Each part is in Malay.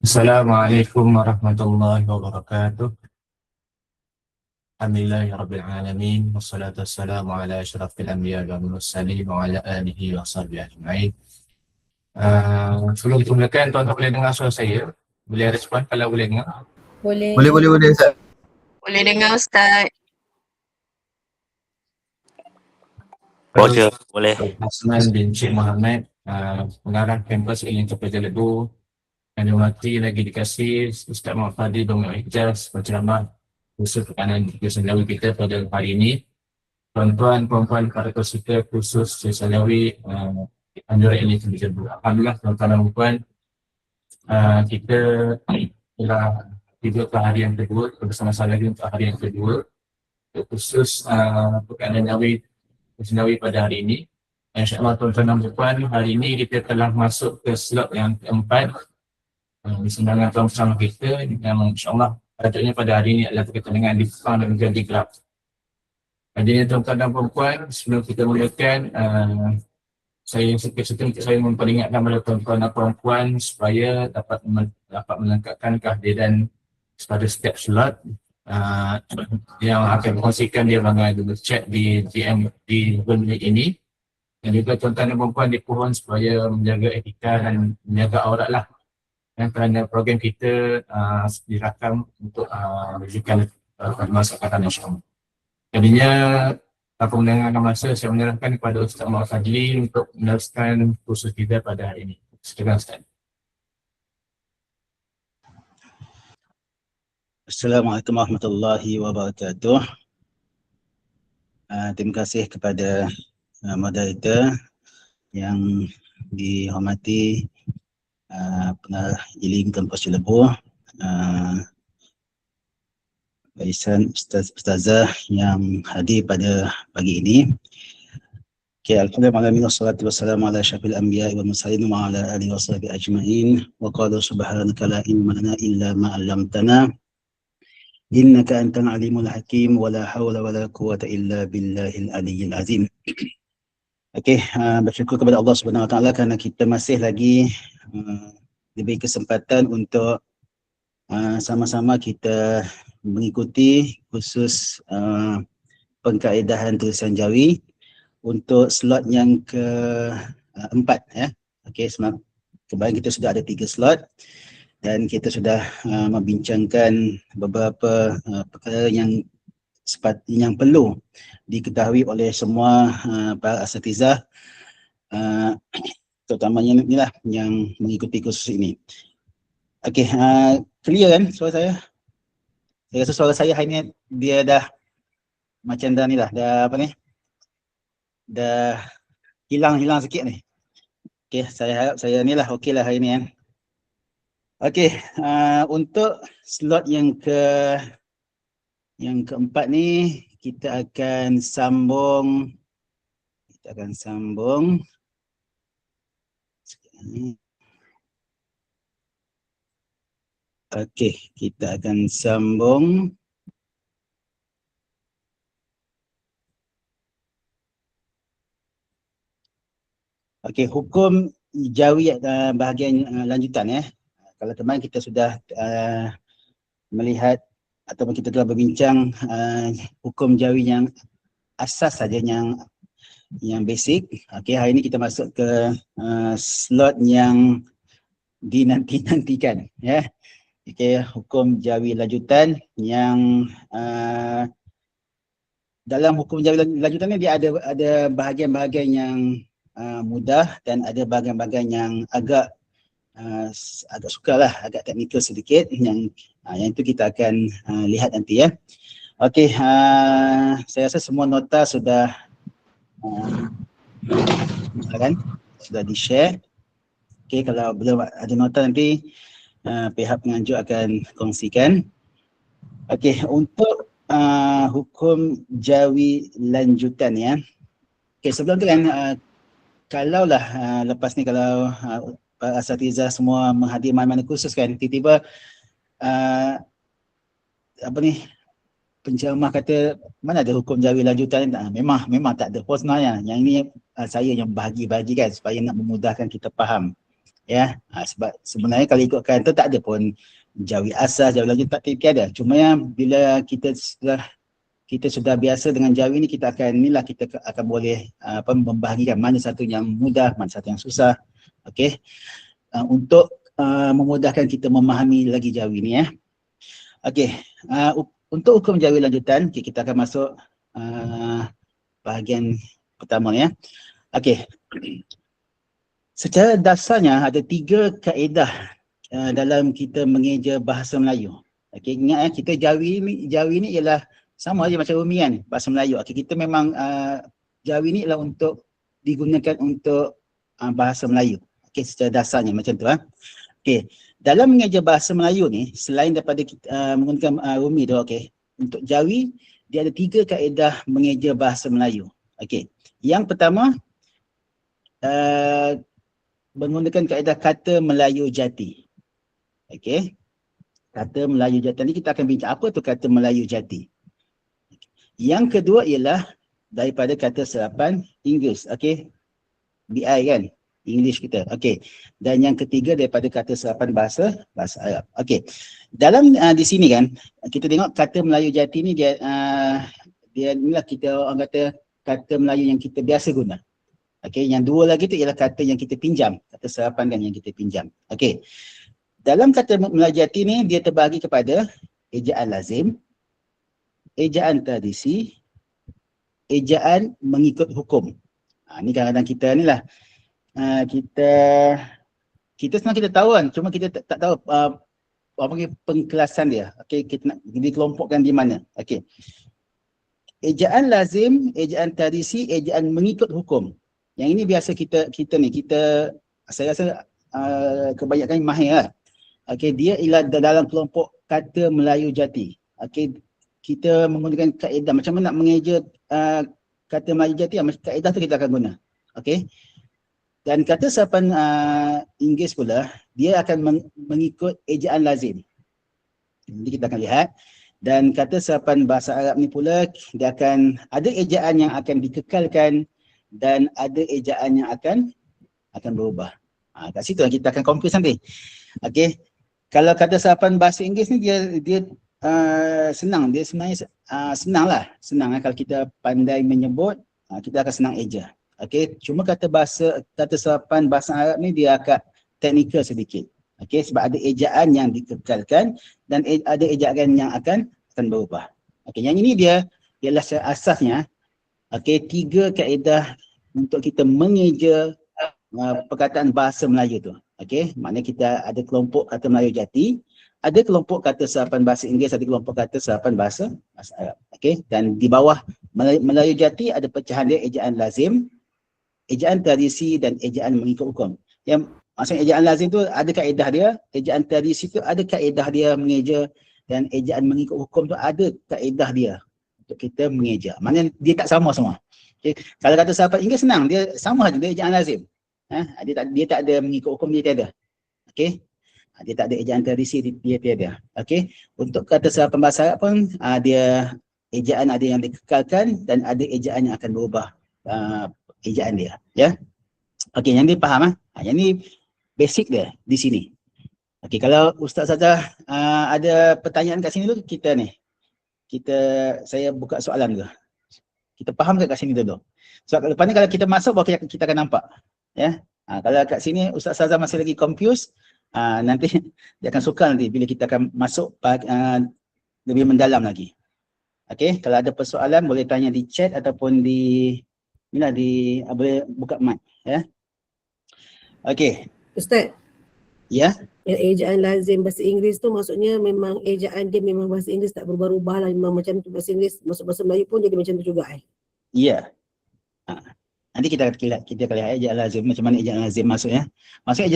Assalamualaikum warahmatullahi wabarakatuh. Alhamdulillahirabbil alamin wassalatu wassalamu ala asyrafil anbiya'i wal mursalin wa ala alihi wa sahbihi ajma'in. Sebelum kita mulakan, tuan-tuan boleh dengar suara saya? Boleh respon kalau boleh dengar? Boleh. Boleh Ustaz. Boleh dengar Ustaz. Boleh. Hasman bin Syed Muhammad, pengarah kampus Ilmu Terpeja Lebu. Yang dihormati lagi dikasih Ustaz Muhammad Fadil bin Ijaz, penceramah khusus tekanan Selawi kita pada hari ini. Tuan-tuan, puan-puan, para peserta khusus Selawi anjuran ini Terpeja Lebu. Alhamdulillah tuan-tuan dan puan, kita telah tiba ke hari yang kedua, bersama-sama lagi untuk hari yang kedua khusus tekanan Selawi pada hari ini. InsyaAllah tuan-tuan dan puan, hari ini kita telah masuk ke slot yang keempat di bersama kita, yang insyaAllah tajuknya pada hari ini adalah berkaitan dengan diskon dan menjadi gelap. Jadi tuan-tuan dan puan, sebelum kita mulakan, saya memperingatkan kepada tuan-tuan dan puan supaya dapat melengkapkan kehadiran pada setiap slot yang akan berkongsikan dia bangga Google Chat di DM di menit ini. Dan juga tuan-tuan dan puan dipohon supaya menjaga etika dan menjaga aurat lah. Dan kerana program kita dirakam untuk rujukan masa akan insyaAllah. Jadinya, tanpa mendengarkan masa, saya menyerahkan kepada Ustaz Muhammad Fadli untuk meneruskan kursus kita pada hari ini. Silakan Ustaz. Assalamualaikum warahmatullahi wabarakatuh. Terima kasih kepada moderator yang dihormati pengarah Ilim Kampus Lebu, Baisan Ustazah yang hadir pada pagi ini. Alhamdulillah wassalatu wassalamu ala asyrafil anbiya'i wal mursalin wa ala alihi washabihi ajma'in. Wa qala subhanaka la ilma lana illa ma 'allamtana innaka antal alimul hakim wa la hawla wa la quwwata illa billahil aliyyil azim. Bersyukur kepada Allah Subhanahu Wa Taala kerana kita masih lagi diberi kesempatan untuk sama-sama kita mengikuti khusus pengkaedahan tulisan Jawi untuk slot yang keempat ya. Kemarin kita sudah ada 3 slot dan kita sudah membincangkan beberapa perkara yang perlu diketahui oleh semua para asatizah, terutamanya inilah yang mengikuti kursus ini. Clear kan suara saya? Saya rasa suara saya hari ni dia dah macam dah ni lah, dah hilang sikit ni. Saya harap saya ni lah okey lah hari ni kan. Untuk slot yang keempat ni kita akan sambung kita akan sambung hukum Jawi bahagian lanjutan ya. Kalau kemarin kita sudah melihat ataupun kita telah berbincang hukum Jawi yang asas saja, yang basic. Hari ini kita masuk ke slot yang dinanti-nantikan ya. Hukum Jawi lanjutan yang dalam hukum Jawi lanjutan ni dia ada bahagian-bahagian yang mudah dan ada bahagian-bahagian yang agak sukarlah, agak teknikal sedikit, yang itu kita akan lihat nanti ya. Saya rasa semua nota sudah sudah di-share. Kalau belum ada nota nanti pihak penganjur akan kongsikan. Untuk hukum Jawi lanjutan ya. Sebelum tu kan kalaulah lepas ni kalau asatizah semua menghadiri mana-mana kursus kan, tiba-tiba penceramah kata mana ada hukum jawi lanjutan, memang tak ada. Pun sebenarnya yang ini saya yang bahagi-bahagikan supaya nak memudahkan kita faham. Ya, sebab sebenarnya kalau ikutkan tu tak ada pun jawi asas, jawi lanjutan, tiada. Cuma yang bila kita sudah biasa dengan jawi ni, kita akan boleh membahagikan mana satu yang mudah, mana satu yang susah. Okey. Untuk memudahkan kita memahami lagi jawi ni ya. Okey. Untuk hukum jawi lanjutan, kita akan masuk bahagian pertama ya. Okey. Secara dasarnya ada 3 kaedah dalam kita mengeja bahasa Melayu. Okey, ingat ya, kita jawi ni ialah sama aja macam Umi kan, bahasa Melayu. Okay, kita memang jawi ni ialah untuk digunakan untuk bahasa Melayu. Okay, secara dasarnya macam tu. Okay, dalam mengeja bahasa Melayu ni, selain daripada kita menggunakan Umi tu, okay, untuk jawi, dia ada 3 kaedah mengeja bahasa Melayu. Okay, yang pertama, menggunakan kaedah kata Melayu jati. Okay, kata Melayu jati. Nanti kita akan bincang apa tu kata Melayu jati. Yang kedua ialah daripada kata serapan Inggeris, okey. BI kan, English kita. Okey. Dan yang ketiga daripada kata serapan bahasa Arab. Okey. Dalam di sini kan kita tengok kata Melayu jati ni dia inilah kita orang kata kata Melayu yang kita biasa guna. Okey, yang dua lagi tu ialah kata yang kita pinjam, kata serapan dan yang kita pinjam. Okey. Dalam kata Melayu jati ni dia terbahagi kepada ejaan lazim, ejaan tradisi, ejaan mengikut hukum. Ni kadang-kadang kita ni lah. Kita sebenarnya kita tahu kan, cuma kita tak tahu apa panggil pengkelasan dia. Okey, kita nak dikelompokkan di mana. Okey. Ejaan lazim, ejaan tradisi, ejaan mengikut hukum. Yang ini biasa saya rasa kebanyakan mahir lah. Okey, dia ialah dalam kelompok kata Melayu jati. Okey, kita menggunakan kaedah macam mana nak mengeja kata Melayu jati, kaedah tu kita akan guna. Okey. Dan kata serapan Inggeris pula, dia akan mengikut ejaan lazim. Nanti kita akan lihat. Dan kata serapan bahasa Arab ni pula, dia akan ada ejaan yang akan dikekalkan dan ada ejaan yang akan berubah. Kat situ kita akan confuse nanti. Okey. Kalau kata serapan bahasa Inggeris ni dia senang, dia sebenarnya senang kalau kita pandai menyebut, kita akan senang eja. Okey, cuma kata serapan bahasa Arab ni dia agak teknikal sedikit. Okey, sebab ada ejaan yang dikekalkan dan ada ejaan yang akan berubah. Okey, yang ini dia ialah asasnya. Okey, 3 kaedah untuk kita mengeja perkataan bahasa Melayu tu. Okey, maknanya kita ada kelompok kata Melayu jati, ada kelompok kata serapan bahasa Inggeris, ada kelompok kata serapan bahasa Arab. Okey, dan di bawah Melayu jati ada pecahan dia ejaan lazim, ejaan tradisi dan ejaan mengikut hukum. Yang maksudnya ejaan lazim tu ada kaedah dia, ejaan tradisi tu ada kaedah dia mengeja, dan ejaan mengikut hukum tu ada kaedah dia untuk kita mengeja. Maknanya dia tak sama semua. Okay. Kalau kata serapan Inggeris senang, dia sama saja, dia ejaan lazim. Dia tak ada mengikut hukum, dia tiada. Okey. Dia tak ada ejaan tradisi, dia tiada. Okey. Untuk kata serapan bahasa Arab pun dia ejaan ada yang dikekalkan dan ada ejaan yang akan berubah ejaan dia, ya. Okey, yang ni faham yang ni basic dia di sini. Okey, kalau Ustaz Saza ada pertanyaan kat sini dulu, saya buka soalan dulu. Kita faham kat sini dulu. Sebab lepas ni kalau kita masuk baru kita akan nampak. Ya. Kalau kat sini Ustaz Saza masih lagi confused, nanti dia akan sukar nanti bila kita akan masuk lebih mendalam lagi. Okey, kalau ada persoalan boleh tanya di chat ataupun boleh buka mic, ya. Okey. Ustaz, Ya. yang ejaan lazim bahasa Inggeris tu maksudnya memang ejaan dia memang bahasa Inggeris tak berubah-ubah lah, memang macam tu bahasa Inggeris, masuk bahasa Melayu pun jadi macam tu juga Ya. Nanti kita akan lihat ejaan lazim, macam mana ejaan lazim maksudnya. Maksudnya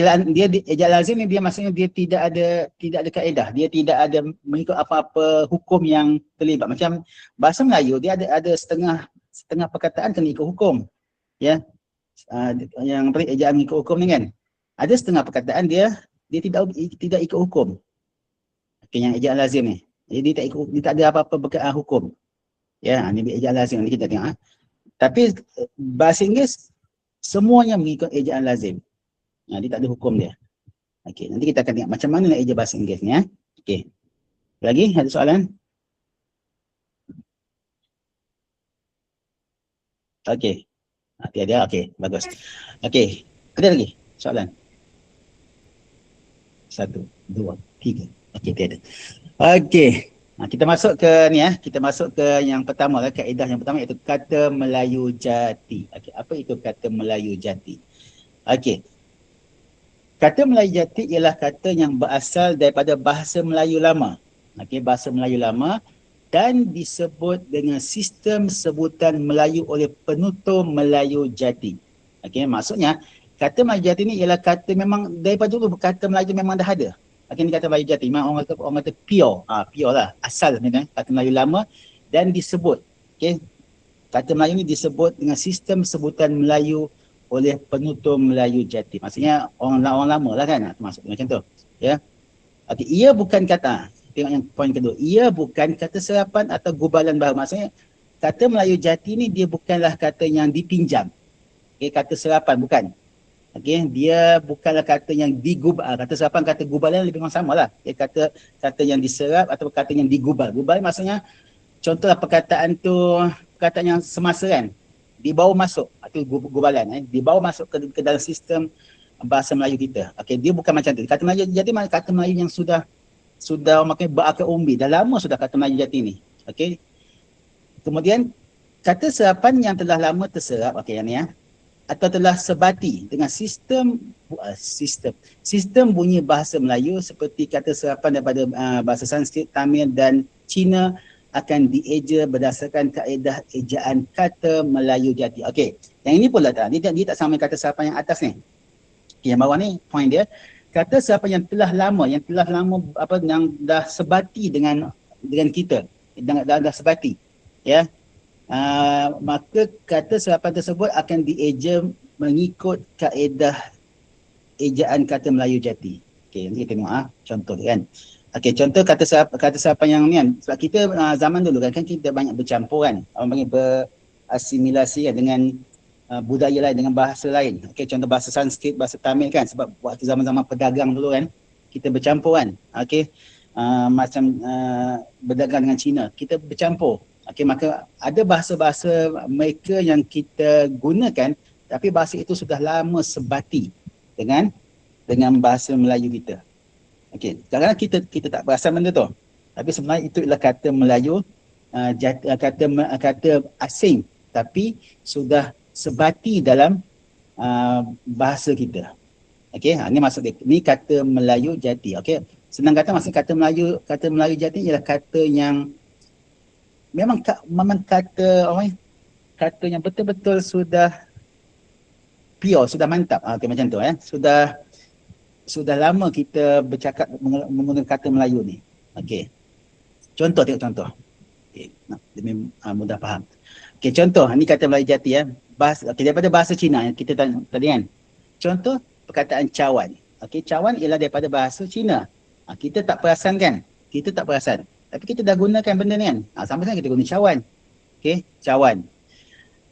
ejaan lazim ni dia maksudnya dia tidak ada kaedah, dia tidak ada mengikut apa-apa hukum yang terlibat. Macam bahasa Melayu dia ada setengah perkataan kena ikut hukum. Ya. Yang ejaan mengikut hukum ni kan. Ada setengah perkataan dia tidak ikut hukum. Okay, yang ejaan lazim ni. Jadi dia tak ada apa-apa berkaitan hukum. Ya, ini ejaan lazim ni kita tengok. Tapi bahasa Inggeris semuanya mengikut ejaan lazim. Dia tak ada hukum dia. Okey, nanti kita akan tengok macam mana nak eja bahasa Inggeris ni ya. Okey. Lagi ada soalan? Okey. Tiada. Okey, bagus. Okey. Ada lagi soalan? 1, 2, 3. Okey, tiada. Okey. Kita masuk ke ni ya. Kita masuk ke yang pertama lah, kaedah yang pertama iaitu kata Melayu jati. Okey, apa itu kata Melayu jati? Okey. Kata Melayu jati ialah kata yang berasal daripada bahasa Melayu lama. Okey, bahasa Melayu lama dan disebut dengan sistem sebutan Melayu oleh penutur Melayu jati. Okey, maksudnya kata Melayu jati ni ialah kata memang daripada dulu kata Melayu memang dah ada. Okey, ni kata Melayu jati. Memang orang kata pure. Pure lah. Asal sebenarnya kata Melayu lama dan disebut. Okey. Kata Melayu ni disebut dengan sistem sebutan Melayu oleh penutur Melayu jati. Maksudnya orang lama lah kan. Termasuk macam tu. Ya. Okey, ia bukan kata, tengok yang poin kedua. Ia bukan kata serapan atau gubalan baru. Maksudnya kata Melayu jati ni dia bukanlah kata yang dipinjam. Okey, kata serapan bukan. Okey, dia bukanlah kata yang digubal. Kata serapan, kata gubalan lebih kurang sama lah. Kata yang diserap atau kata yang digubal. Gubal maksudnya, contohlah perkataan tu, perkataan yang semasa kan. Dibawa masuk, itu gubalan. Dibawa masuk ke dalam sistem bahasa Melayu kita. Okey, dia bukan macam tu. Kata Melayu jati kata Melayu yang sudah makin berakar umbi. Dah lama sudah kata Melayu jati ni. Okey. Kemudian, kata serapan yang telah lama terserap, okey yang ni ya. Atau telah sebati dengan sistem bunyi bahasa Melayu seperti kata serapan daripada bahasa Sanskrit, Tamil dan Cina akan dieja berdasarkan kaedah ejaan kata Melayu jati. Okey, yang ini pula tak, dia tak sama kata serapan yang atas ni. Yang bawah ni point dia, kata serapan yang telah lama yang dah sebati dengan kita, dah sebati. Ya. Maka kata serapan tersebut akan dieja mengikut kaedah ejaan kata Melayu jati. Okey, nanti kita tengok contoh kan. Okey, contoh kata serapan yang ni kan. Sebab kita zaman dulu kan kita banyak bercampur kan. Orang panggil berasimilasi kan dengan budaya lain, dengan bahasa lain. Okey, contoh bahasa Sanskrit, bahasa Tamil kan. Sebab waktu zaman-zaman pedagang dulu kan, kita bercampur kan. Okey, macam berdagang dengan Cina, kita bercampur. Okey, maka ada bahasa-bahasa mereka yang kita gunakan tapi bahasa itu sudah lama sebati dengan bahasa Melayu kita. Okey, kadang-kadang kita tak perasan benda tu. Tapi sebenarnya itu adalah kata Melayu kata asing tapi sudah sebati dalam bahasa kita. Okey, ini maksud dia. Ini kata Melayu jati. Okey, senang kata maksud kata Melayu jati ialah kata yang memang kata yang betul-betul sudah pure, sudah mantap. Okey, macam tu sudah lama kita bercakap menggunakan kata Melayu ni. Okey. Tengok contoh. Okey, demi mudah faham. Okey, contoh ni kata Melayu jati ya. Daripada bahasa Cina yang kita tadi kan. Contoh perkataan cawan. Okey, cawan ialah daripada bahasa Cina. Kita tak perasan kan? Kita tak perasan. Tapi kita dah gunakan benda ni kan. Sama-sama kita guna cawan. Okey, cawan.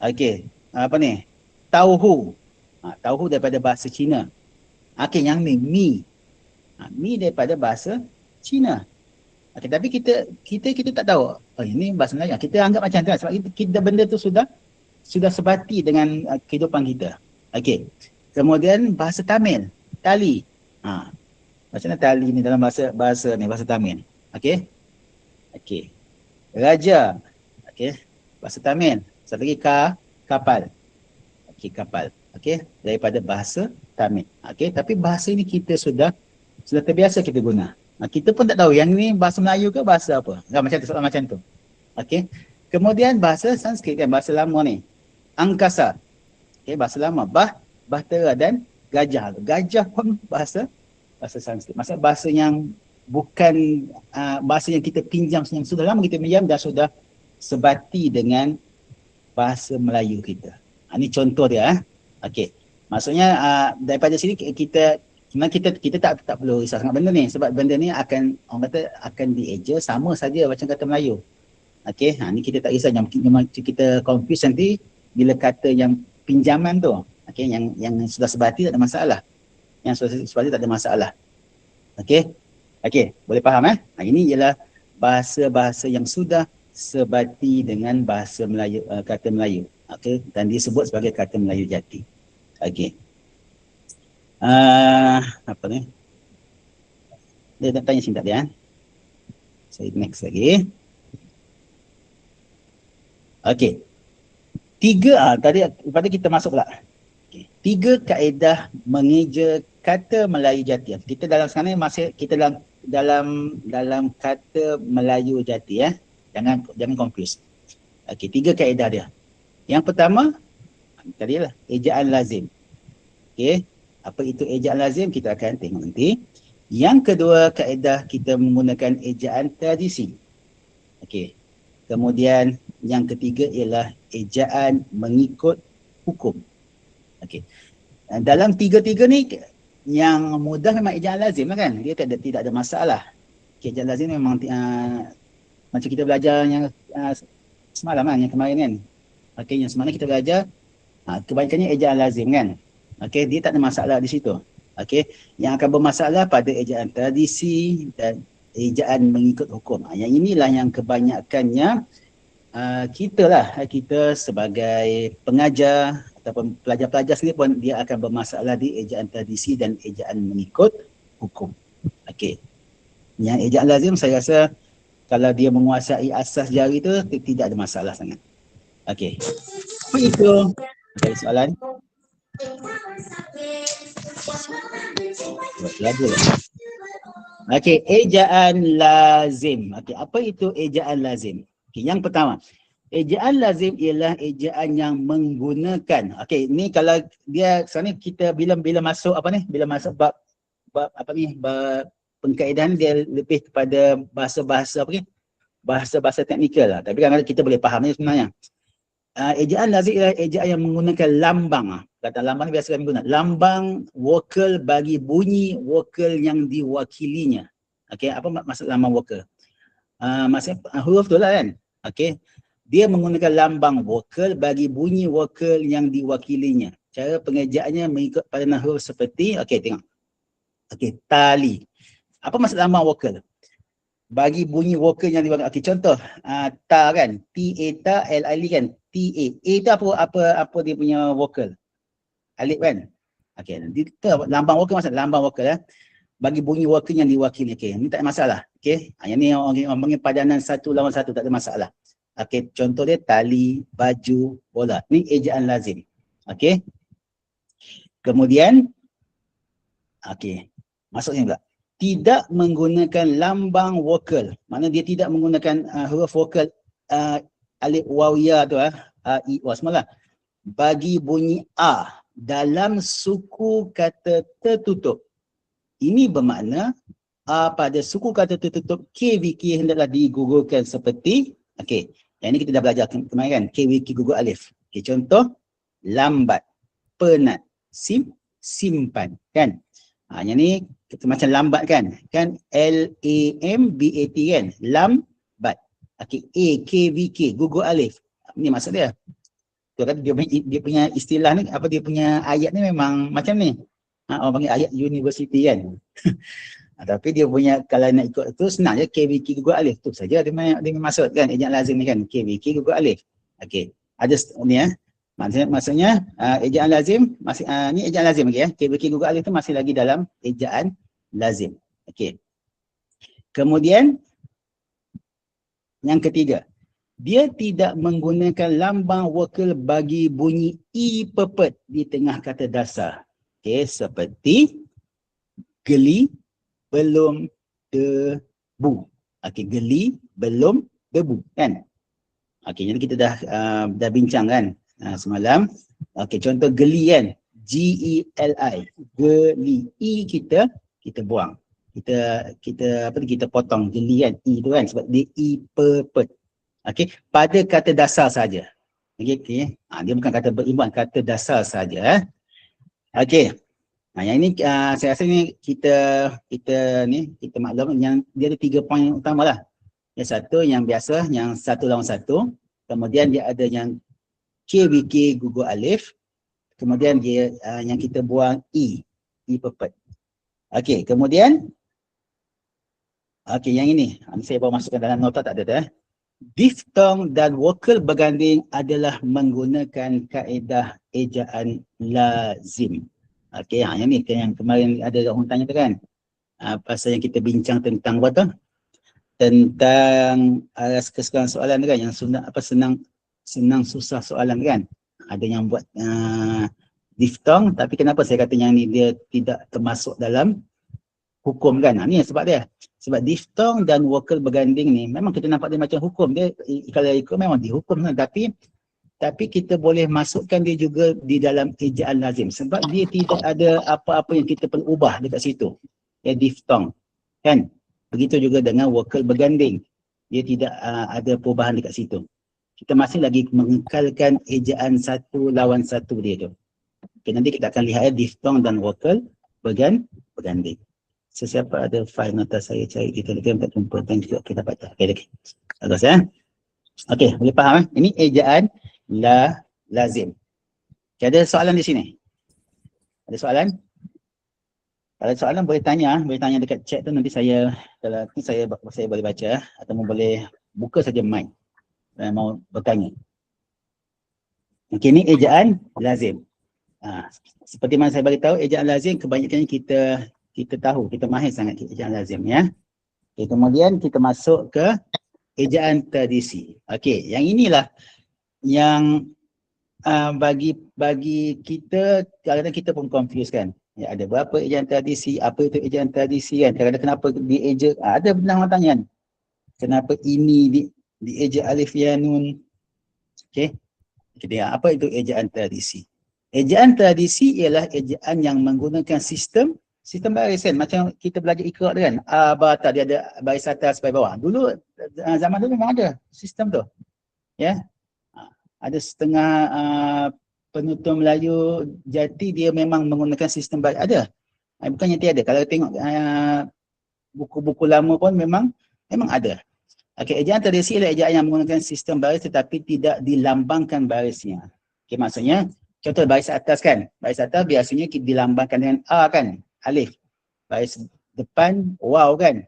Okey, apa ni? Tauhu. Tauhu daripada bahasa Cina. Okey, yang ni mi. Mi daripada bahasa Cina. Okey, tapi kita tak tahu. Oh, ini bahasa Melayu. Kita anggap macam tu sebab kita benda tu sudah sebati dengan kehidupan kita. Okey. Kemudian bahasa Tamil, tali. Macam mana tali ni dalam bahasa Tamil? Okey. Okey. Raja. Okey. Bahasa Tamil. Satu lagi kapal. Okey, kapal. Okey, daripada bahasa Tamil. Okey, tapi bahasa ini kita sudah terbiasa kita guna. Kita pun tak tahu yang ni bahasa Melayu ke bahasa apa. Macam tu, soalan macam tu. Okey. Kemudian bahasa Sanskrit kan, bahasa lama ni. Angkasa. Okey, bahasa lama. Bahtera dan gajah. Gajah pun bahasa Sanskrit. Maksudnya bahasa yang bukan bahasa yang kita pinjam, yang sudah lama kita pinjam dan sudah sebati dengan bahasa Melayu kita. Ini contoh dia. Okey. Maksudnya daripada sini kita Sebenarnya kita tak perlu risau sangat benda ni, sebab benda ni akan, orang kata akan dieja sama saja macam kata Melayu. Okey, ni kita tak risau, yang kita confuse nanti bila kata yang pinjaman tu. Okey, yang sudah sebati tak ada masalah. Yang sudah sebati tak ada masalah. Okey. Okey, boleh faham ini ialah bahasa-bahasa yang sudah sebati dengan bahasa Melayu, kata Melayu. Okey, dan disebut sebagai kata Melayu jati. Okey. Apa ni? Dia nak tanya sini tak dia? Saya next lagi. Okey. Tadi lepas kita masuk pula. Okay. 3 kaedah mengeja kata Melayu jati. Kita dalam sekarang ni masih kita dalam kata Melayu jati Jangan confuse. Okey, 3 kaedah dia. Yang pertama tadilah ejaan lazim. Okey. Apa itu ejaan lazim kita akan tengok nanti. Yang kedua kaedah kita menggunakan ejaan tradisi. Okey. Kemudian yang ketiga ialah ejaan mengikut hukum. Okey. Dalam tiga-tiga ni yang mudah memang ejaan lazim lah kan. Dia tidak ada masalah. Okay, ejaan lazim ni memang macam kita belajar yang semalam yang kemarin kan. Okey, yang semalam kita belajar kebanyakannya ejaan lazim kan. Okey, dia tak ada masalah di situ. Okey, yang akan bermasalah pada ejaan tradisi dan ejaan mengikut hukum. Yang inilah yang kebanyakannya kita sebagai pengajar ataupun pelajar-pelajar sendiri pun dia akan bermasalah di ejaan tradisi dan ejaan mengikut hukum. Okey. Yang ejaan lazim saya rasa kalau dia menguasai asas jari tu tidak ada masalah sangat. Okey. Apa itu? Ada soalan? Lagu. Okey, ejaan lazim. Okey, apa itu ejaan lazim? Okey, yang pertama, ejaan lazim ialah ejaan yang menggunakan. Okey, ni kalau dia sekarang ni kita bila masuk bila masuk bab pengkaedahan dia lebih kepada bahasa-bahasa bahasa-bahasa teknikal lah. Tapi kadang-kadang kita boleh faham ni sebenarnya. Ejaan lazim ialah ejaan yang menggunakan lambang. Kata lambang ni biasa kami guna. Lambang vokal bagi bunyi vokal yang diwakilinya. Okey, apa maksud lambang vokal? Maksudnya huruf tu lah kan. Okey. Dia menggunakan lambang vokal bagi bunyi vokal yang diwakilinya. Cara pengejaannya mengikut padanan huruf seperti, okey tengok. Okey, tali. Apa maksud lambang vokal? Bagi bunyi vokal yang diwakili. Okey, contoh ta kan, T-A ta, L-I kan, T-A. A tu apa dia punya vokal? Alif kan? Okey, lambang vokal maksud lambang vokal bagi bunyi vokal yang diwakili. Okey, ni tak ada masalah. Okey, yang ni orang panggil padanan satu lawan satu, tak ada masalah. Okey, contoh dia tali, baju, bola. Ni ejaan lazim. Okey. Kemudian okey, masuknya pula. Tidak menggunakan lambang vokal. Maknanya dia tidak menggunakan huruf vokal alif waw ya tu i wa semalah. Bagi bunyi a dalam suku kata tertutup. Ini bermakna pada suku kata tertutup KVK hendaklah digugurkan seperti okey. Yang ini kita dah belajar kemarin kan, KVK gugur alif. Okey, contoh lambat, penat, simpan kan. Yang ni macam lambat kan. Kan L-A-M-B-A-T kan. Lambat. Okey, A KVK gugur alif. Ini maksud dia. Tu kata dia punya istilah ni, dia punya ayat ni memang macam ni. Orang panggil ayat university kan. Tapi dia punya kalau nak ikut tu senang je, KVK gugur alif tu saja dia maksud kan, ejaan lazim ni kan, KVK gugur alif. Okey. Ada ni maksudnya ejaan lazim masih ni ejaan lazim lagi KVK gugur alif tu masih lagi dalam ejaan lazim. Okey. Kemudian yang ketiga, dia tidak menggunakan lambang vokal bagi bunyi i pepet di tengah kata dasar. Okey, seperti geli belum debu. Okey, geli belum debu kan. Okey, jadi kita dah bincang kan semalam. Okey, contoh geli kan, G-E-L-I, geli, i kita buang. Kita potong geli kan, i tu kan, sebab dia i pepet. Okey, pada kata dasar saja. Okey. Dia bukan kata berimbang, kata dasar saja. Okey. Yang ini saya rasa ni kita maklum yang dia ada 3 poin utama lah. Yang satu yang biasa, yang 1 lawan 1. Kemudian dia ada yang KVK gugur alif. Kemudian dia yang kita buang E pepet. Okey, kemudian yang ini saya bawa masukkan dalam nota tak ada dah. Diftong dan vokal berganding adalah menggunakan kaedah ejaan lazim. Okey, yang ni yang kemarin ada orang tanya tu kan. Pasal yang kita bincang tentang apa tu? Tentang kesukaan soalan tu kan, yang senang susah soalan kan. Ada yang buat diftong, tapi kenapa saya kata yang ni dia tidak termasuk dalam hukum kan? Ni sebab dia. Sebab diftong dan vokal berganding ni memang kita nampak dia macam hukum. Dia kalau ikut memang dihukum kan, tapi kita boleh masukkan dia juga di dalam ejaan lazim sebab dia tidak ada apa-apa yang kita perlu ubah dekat situ. Ya, diftong kan. Begitu juga dengan vokal berganding. Dia tidak ada perubahan dekat situ. Kita masih lagi mengekalkan ejaan 1 lawan 1 dia tu. Okay, nanti kita akan lihat diftong dan vokal berganding. Sesiapa ada file nota saya cari di Telegram tak jumpa. Thank you. Kita dapat. Okey. Bagus ya. Okey, boleh faham Ini ejaan lazim. Okay, ada soalan di sini? Ada soalan? Kalau ada soalan boleh tanya dekat chat tu, nanti saya boleh baca atau boleh buka saja mic dan mau bertanya. Okey, ni ejaan lazim. Seperti mana saya bagi tahu, ejaan lazim kebanyakannya kita tahu, kita mahir sangat ejaan lazim ya. Okay, kemudian kita masuk ke ejaan tradisi. Okey, yang inilah yang bagi kita kadang-kadang kita pun confuse kan. Ya, ada berapa ejaan tradisi, apa itu ejaan tradisi kan. Kadang-kadang kenapa dieja, ada orang tanya kan. Kenapa ini dieja alif ya nun. Okey. Jadi apa itu ejaan tradisi? Ejaan tradisi ialah ejaan yang menggunakan sistem baris kan. Macam kita belajar Iqra kan. Bata dia ada baris atas baris bawah. Dulu zaman dulu memang ada sistem tu. Ya. Ada setengah penutur Melayu Jati dia memang menggunakan sistem baris. Ada. Bukannya tiada. Kalau tengok buku-buku lama pun memang ada. Okey, ejaan tradisi ialah ejaan yang menggunakan sistem baris tetapi tidak dilambangkan barisnya. Okey, maksudnya contoh baris atas kan. Baris atas biasanya dilambangkan dengan A kan. Alif. Baris depan waw kan.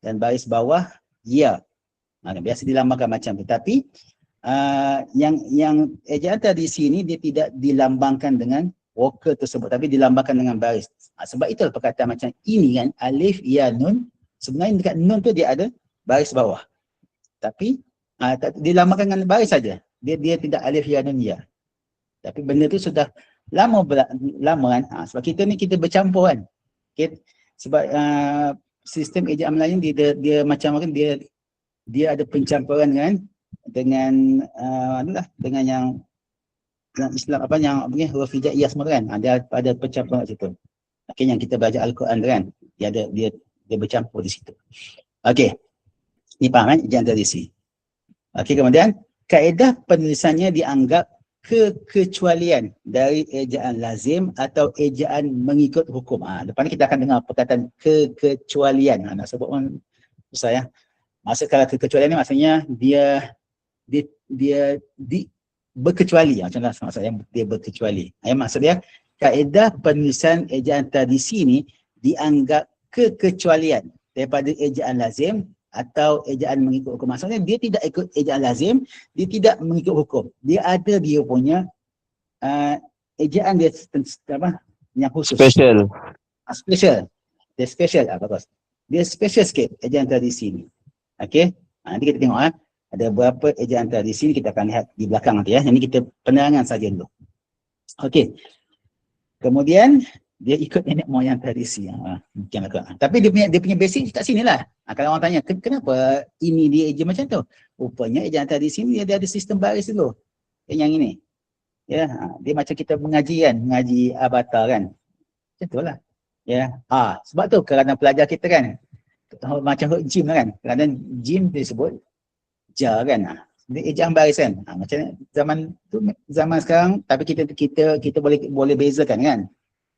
Dan baris bawah ya. Biasa dilambangkan macam tu. Tapi yang ejaan tradisi ni dia tidak dilambangkan dengan vokal tersebut tapi dilambangkan dengan baris. Sebab itulah perkataan macam ini kan, alif ya nun, sebenarnya dekat nun tu dia ada baris bawah. Tapi dilambangkan dengan baris saja. Dia tidak alif ya nun ya. Tapi benda tu sudah lama kan. Sebab kita ni kita bercampur kan. Okay? Sebab sistem ejaan Melayu dia macam kan, dia ada pencampuran dengan yang Islam yang huruf hijaiyah semua kan. Dia ada pencampuran kat situ. Okey, yang kita belajar Al-Quran kan, dia bercampur di situ. Okey. Ni faham kan ejaan tradisi. Okey, kemudian kaedah penulisannya dianggap kekecualian dari ejaan lazim atau ejaan mengikut hukum. Lepas ni kita akan dengar perkataan kekecualian. Nak sebut pun susah ya. Maksud kalau kekecualian ni maksudnya dia berkecuali. Macam mana maksudnya dia berkecuali. Maksud dia kaedah penulisan ejaan tradisi ni dianggap kekecualian daripada ejaan lazim atau ejaan mengikut hukum. Maksudnya dia tidak ikut ejaan lazim, dia tidak mengikut hukum. Dia ada dia punya ejaan dia yang khusus. Special. Special. Dia special. Bagus. Dia special sikit ejaan tradisi ni. Okey. Nanti kita tengok ada berapa ejaan tradisi ni, kita akan lihat di belakang nanti ya. Ini kita penerangan saja dulu. Okey. Kemudian dia ikut nenek moyang tradisi. Tapi dia punya basic kat sini lah. Kalau orang tanya, kenapa ini dia eja macam tu? Rupanya ejaan tradisi ni dia ada sistem baris dulu. Yang ini. Ya, dia macam kita mengaji kan, mengaji abata kan. Macam tu lah. Ya. Sebab tu kerana pelajar kita kan, macam gym kan. Kerana gym disebut ja kan. Dia ejaan baris kan. Macam zaman tu, zaman sekarang, tapi kita boleh bezakan kan.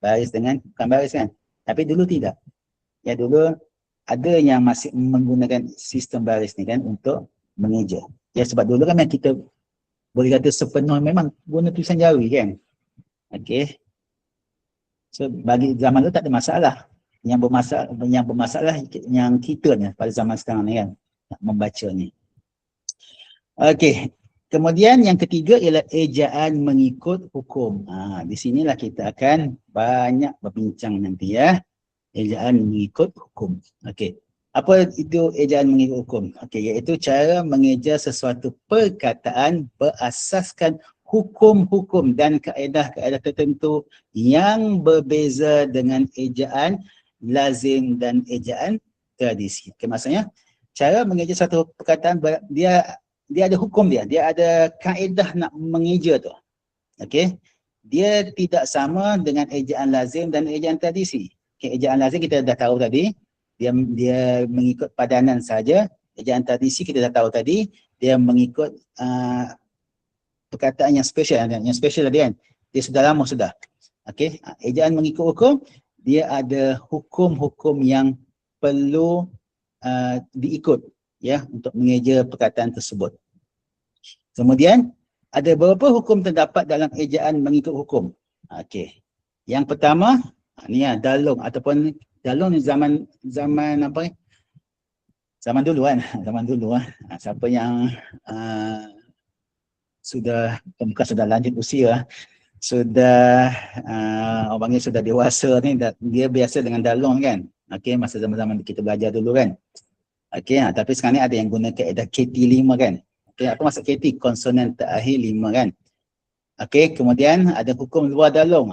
baris dengan bukan baris kan. Tapi dulu tidak. Ya dulu ada yang masih menggunakan sistem baris ni kan untuk mengeja. Ya sebab dulu kan memang kita boleh kata sepenuh memang guna tulisan Jawi kan. Okey. So bagi zaman tu tak ada masalah. Yang bermasalah yang kita ni pada zaman sekarang ni kan nak membaca ni. Okey. Kemudian yang ketiga ialah ejaan mengikut hukum. Di sinilah kita akan banyak berbincang nanti ya. Ejaan mengikut hukum. Okey. Apa itu ejaan mengikut hukum? Okey, iaitu cara mengeja sesuatu perkataan berasaskan hukum-hukum dan kaedah-kaedah tertentu yang berbeza dengan ejaan lazim dan ejaan tradisi. Okay, maksudnya cara mengeja satu perkataan dia ada hukum dia ada kaedah nak mengeja tu. Okey. Dia tidak sama dengan ejaan lazim dan ejaan tradisi. Okay, ejaan lazim kita dah tahu tadi, dia mengikut padanan saja. Ejaan tradisi kita dah tahu tadi, dia mengikut perkataan yang special tadi kan. Dia sudah lama sudah. Okey, ejaan mengikut hukum, dia ada hukum-hukum yang perlu diikut ya untuk mengeja perkataan tersebut. Kemudian ada beberapa hukum terdapat dalam ejaan mengikut hukum. Okey. Yang pertama, ni ya dalung ataupun dalung ni zaman apa ni? Zaman dulu kan. Zaman dulu siapa yang bukan sudah lanjut usia, sudah orang panggil sudah dewasa ni, dia biasa dengan dalung kan. Okey, masa zaman-zaman kita belajar dulu kan. Okey, tapi sekarang ni ada yang guna kaedah KT5 kan. Okey, apa maksud KT? Konsonan terakhir 5 kan. Okey, kemudian ada hukum luar dalung.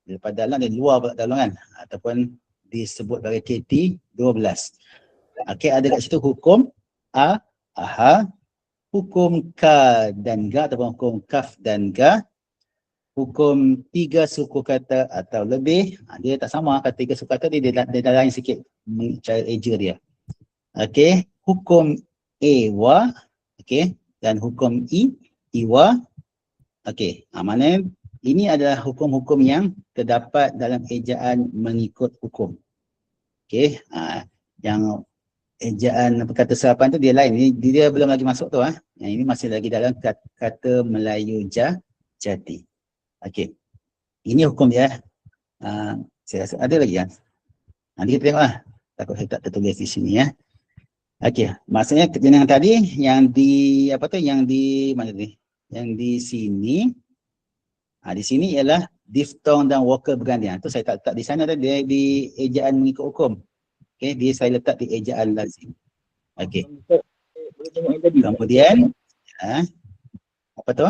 Daripada dalung dan luar dalung kan, ataupun disebut sebagai KT12. Okey, ada kat situ hukum A, AHA, hukum K dan G ataupun hukum Kaf dan G, hukum 3 suku kata atau lebih. Dia tak sama, kata 3 suku kata dia dah lain sikit cara eja dia. Okey, hukum A, wa, okey, dan hukum I, iwa. Okey, maknanya ini adalah hukum-hukum yang terdapat dalam ejaan mengikut hukum. Okey, yang ejaan perkata serapan tu dia lain. Dia belum lagi masuk tu. Yang ini masih lagi dalam kata Melayu jati. Okey, ini hukum dia. Saya rasa ada lagi kan. Nanti kita tengok takut saya tak tertulis di sini ya. Okey, maksudnya yang tadi yang di yang di mana ni? Yang di sini. Di sini ialah diftong dan vokal bergantian. Itu saya tak letak di sana tadi di ejaan mengikut hukum. Okey, dia saya letak di ejaan lazim. Okey. Boleh tengok yang tadi. Kemudian apa tu?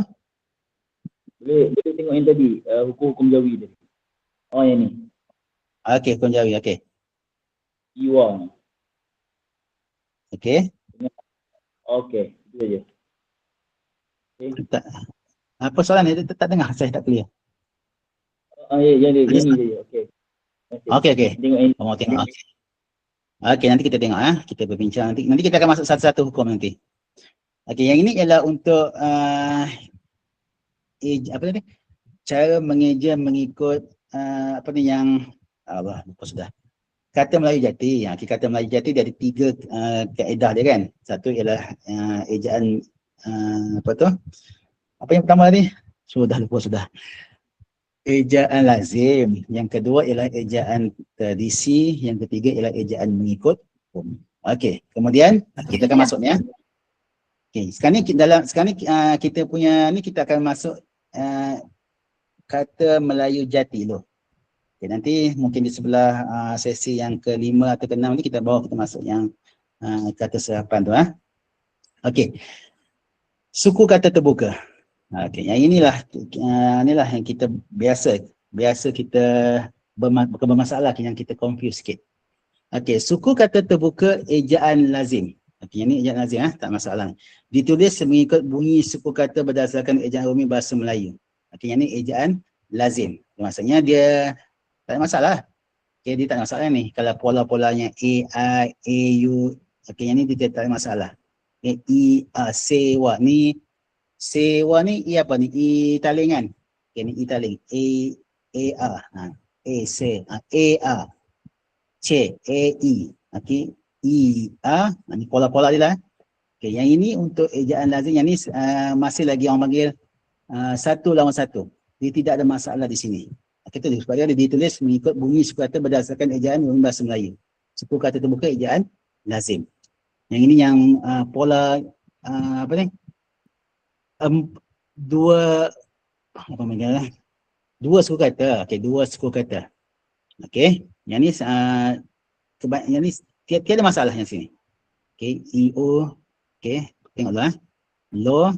Boleh tengok yang tadi, hukum-hukum Jawi tadi. Oh yang ni. Okey, hukum Jawi. Okey. Iwa. Okey. Okey, itu saja. Apa soalan ni? Tak dengar, saya tak clear. Yang ni saja. Okey. Okey. Tengok yang Mau tengok. Okey, nanti kita tengok kita berbincang nanti kita akan masuk satu-satu hukum nanti. Okey, yang ini ialah untuk apa tadi? Cara mengeja mengikut yang lupa sudah. Kata Melayu Jati. Kata Melayu Jati dia ada 3 kaedah dia kan. Satu ialah ejaan apa yang pertama tadi? Lupa sudah. Ejaan lazim. Yang kedua ialah ejaan tradisi. Yang ketiga ialah ejaan mengikut hukum. Okey, kemudian kita akan masuk ni Okey, sekarang ni kita punya ni kita akan masuk kata Melayu Jati dulu. Okay, nanti mungkin di sebelah sesi yang ke-5 atau ke-6 ni kita masuk yang kata serapan tu. Okey. Suku kata terbuka. Okey, yang inilah yang kita biasa kita bermasalah, yang kita confuse sikit. Okey, suku kata terbuka ejaan lazim. Okey, ini ejaan lazim tak masalah. Ditulis mengikut bunyi suku kata berdasarkan ejaan rumi bahasa Melayu. Okey, yang ini ejaan lazim. Maksudnya dia tak ada masalah. Okey, dia tak ada masalah ni. Kalau pola-polanya A, I, A, U, okey, yang ni dia tak ada masalah. Okay, I, A, sewa ni. Sewa ni I apa ni? I taling kan? Okay, ni I taling. A, A, A. A, C, A, C, A, E. Okey, E, A. Ini pola-pola dia lah. Okey, yang ini untuk ejaan lazim. Yang ni masih lagi orang panggil satu lawan satu. Dia tidak ada masalah di sini. Kita sebab dia ditulis mengikut bunyi suku kata berdasarkan ejaan bahasa Melayu. Suku kata terbuka ejaan lazim. Yang ini yang pola apa ni? Dua apa namanya? Dua suku kata. Okey, dua suku kata. Okey, yang ni yang ni tiada masalah yang sini. Okey, EO. Okey, tengoklah. Lo,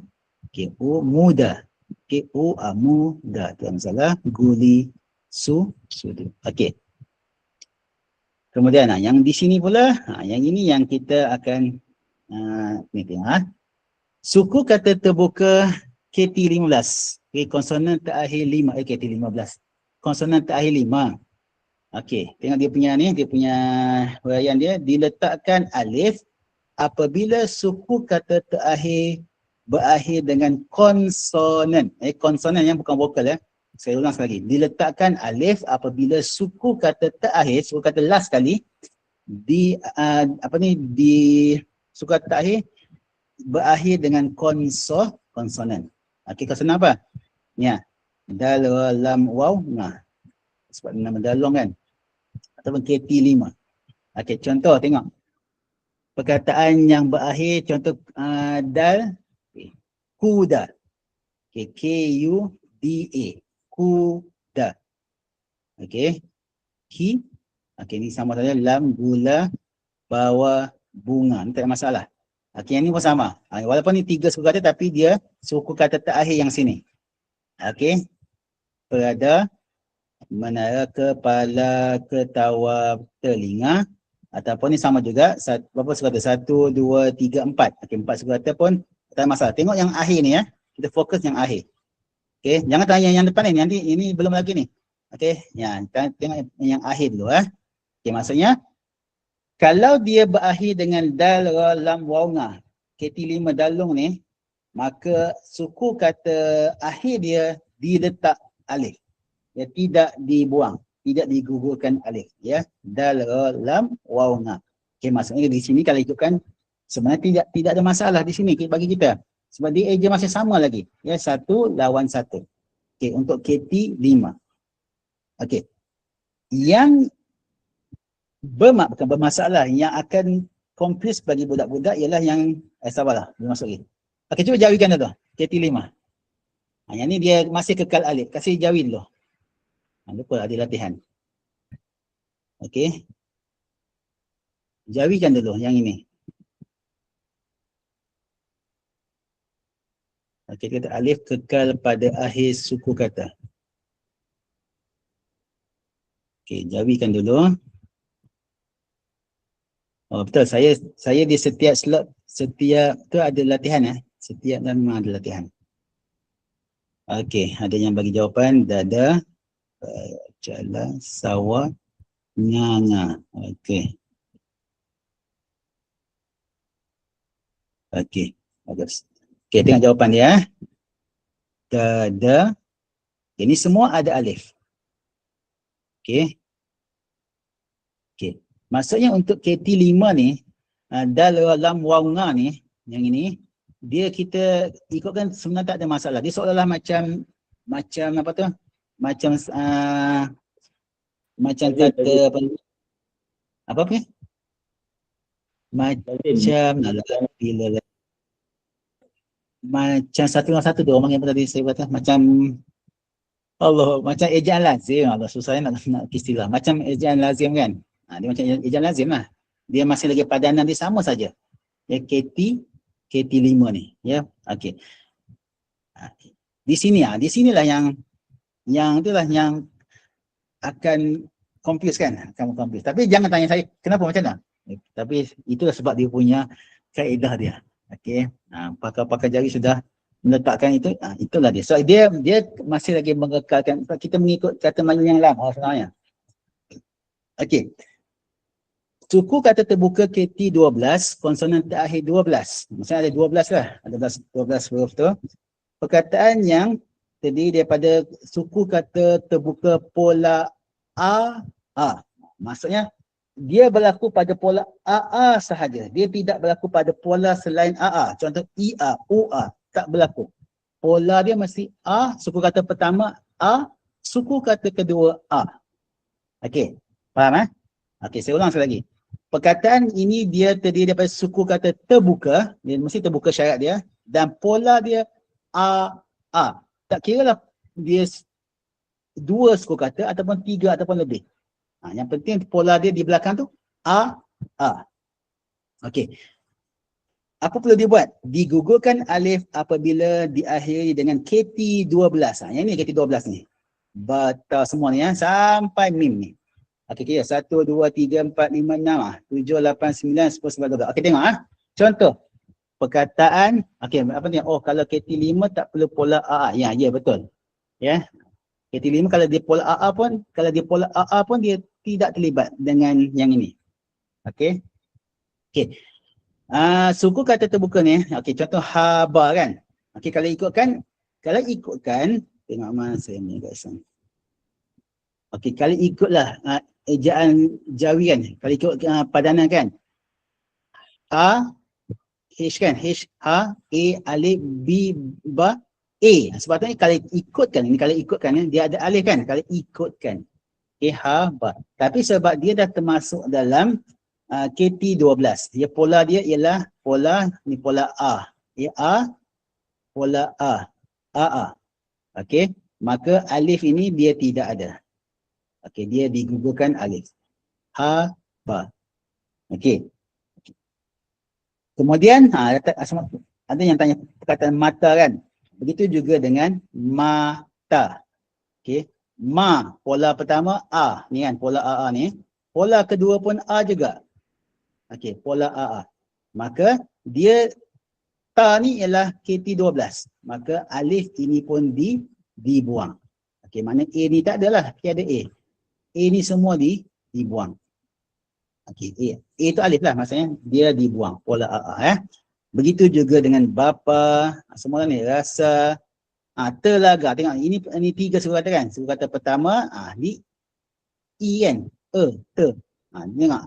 okey, O muda. Okey, O muda. Tiada masalah. Guli, sudu. Okey. Kemudian yang di sini pula, yang ini yang kita akan ni tengok. Suku kata terbuka KT15. Okay, konsonan terakhir 5. KT15. Konsonan terakhir 5. Okey, tengok dia punya ni, dia punya huraian dia. Diletakkan alif apabila suku kata terakhir berakhir dengan konsonan. Konsonan yang bukan vokal ya. Saya ulang sekali lagi. Diletakkan alif apabila suku kata terakhir, suku kata last sekali di suku kata terakhir berakhir dengan konsonan. Okey, konsonan apa? Ya. Dal, lam, waw, ngah. Sebab nama dalong kan. Ataupun KT5. Okey, contoh tengok. Perkataan yang berakhir contoh dal, kuda. Okey, K-U-D-A. Kuda. Okey. Ki. Okey, ni sama saja. Lam, gula, bawa, bunga. Ni tak ada masalah. Okey, yang ni pun sama. Walaupun ni 3 suku kata tapi dia suku kata terakhir yang sini. Okey. Perada, menara, kepala, ketawa, telinga. Ataupun ni sama juga. Berapa suku kata? 1, 2, 3, 4. Okey, 4 suku kata pun tak ada masalah. Tengok yang akhir ni ya. Kita fokus yang akhir. Okey, jangan tanya yang depan ni. Nanti ini belum lagi ni. Okey, ya, tengok yang akhir dulu ya. Okey, maksudnya kalau dia berakhir dengan dal, ra, lam, waw, ngah, KT5 dalung ni, maka suku kata akhir dia diletak alif. Ya, tidak dibuang, tidak digugurkan alif. Ya, dal, ra, lam, waw, ngah. Okey, maksudnya di sini kalau ikutkan sebenarnya tidak ada masalah di sini bagi kita. Sebab dia eja masih sama lagi. Ya, 1 lawan 1. Okey, untuk KT5. Okey. Yang bukan bermasalah, yang akan confuse bagi budak-budak ialah yang sabarlah, belum masuk lagi. Okey, cuba jauhikan dulu. KT5. Yang ni dia masih kekal alif. Kasih jauhi dulu. Lupa ada latihan. Okey. Jauhikan dulu yang ini. Okey, kita alif kekal pada akhir suku kata. Okey, jauhikan dulu. Oh betul, saya di setiap slot, setiap tu ada latihan ya. Setiap memang ada latihan. Okey, ada yang bagi jawapan dada, jala, sawah, nganga. Okey. Okey, bagus. Okey, tengok jawapan dia. Dada. Ini semua ada alif. Okey. Okey. Maksudnya untuk KT5 ni, dal, lam, waw, ngah ni, yang ini, dia kita ikutkan sebenarnya tak ada masalah. Dia seolah-olah macam apa tu? Macam kata apa ni? Macam satu dengan satu tu orang yang tadi saya kata macam macam ejaan lazim. Allah, susah nak istilah. Macam ejaan lazim kan? Dia macam ejaan lazim lah. Dia masih lagi padanan dia sama saja. Ya, KT5 ni. Ya, okey. Di sinilah yang itulah yang akan confuse kan? Akan confuse. Tapi jangan tanya saya kenapa macam mana. Tapi itulah sebab dia punya kaedah dia. Okey. Pakar-pakar jari sudah meletakkan itu. Itulah dia. So dia masih lagi mengekalkan. Kita mengikut kata Melayu yang lama sebenarnya. Okey. Suku kata terbuka KT12, konsonan terakhir 12. Maksudnya ada 12 lah. Ada 12 huruf tu. Perkataan yang terdiri daripada suku kata terbuka pola AA. Maksudnya dia berlaku pada pola AA sahaja. Dia tidak berlaku pada pola selain AA. Contoh IA, UA tak berlaku. Pola dia mesti A, suku kata pertama A, suku kata kedua A. Okey, faham Okey, saya ulang sekali lagi. Perkataan ini dia terdiri daripada suku kata terbuka, dia mesti terbuka syarat dia, dan pola dia A. Tak kira lah dia dua suku kata ataupun tiga ataupun lebih. Yang penting pola dia di belakang tu A. Okey. Apa perlu dibuat? Digugurkan alif apabila diakhiri dengan KT12. Yang ni KT12 ni. Bata semua ni sampai mim ni. Okey, kira 1, 2, 3, 4, 5, 6, 7, 8, 9, 10, 11, 12. Okey, tengok Contoh. Perkataan, okey, apa ni? Oh, kalau KT5 tak perlu pola AA. Ya, betul. Ya. KT5 kalau dia pola AA pun, dia tidak terlibat dengan yang ini. Okey. Suku kata terbuka ni, okey, contoh haba kan. Okey, kalau ikutkan, tengok mana saya ni guys. Okey, kalau ikutlah ejaan Jawi kan, kalau ikut padanan kan. H kan, H, A, alif, B, ba, A. Sebabnya kalau ikutkan, dia ada alif kan, kalau ikutkan. Haba. Tapi sebab dia dah termasuk dalam KT12. Dia pola dia ialah pola A. Pola A. AA. Okey, maka alif ini dia tidak ada. Okey, dia digugurkan alif. Ba. Okey. Kemudian ada yang tanya perkataan mata kan. Begitu juga dengan mata. Okey. Pola pertama A. Ni kan pola AA ni. Pola kedua pun A juga. Okey, pola AA. Maka dia ta ni ialah KT12. Maka alif ini pun dibuang. Okey, makna A ni tak adalah, tiada A. A ni semua dibuang. Okey, A tu alif lah, maksudnya dia dibuang, pola AA. Begitu juga dengan bapa, semua ni rasa, telaga. Tengok, ini tiga suku kata kan. Suku kata pertama, ni I kan, te. Tengok,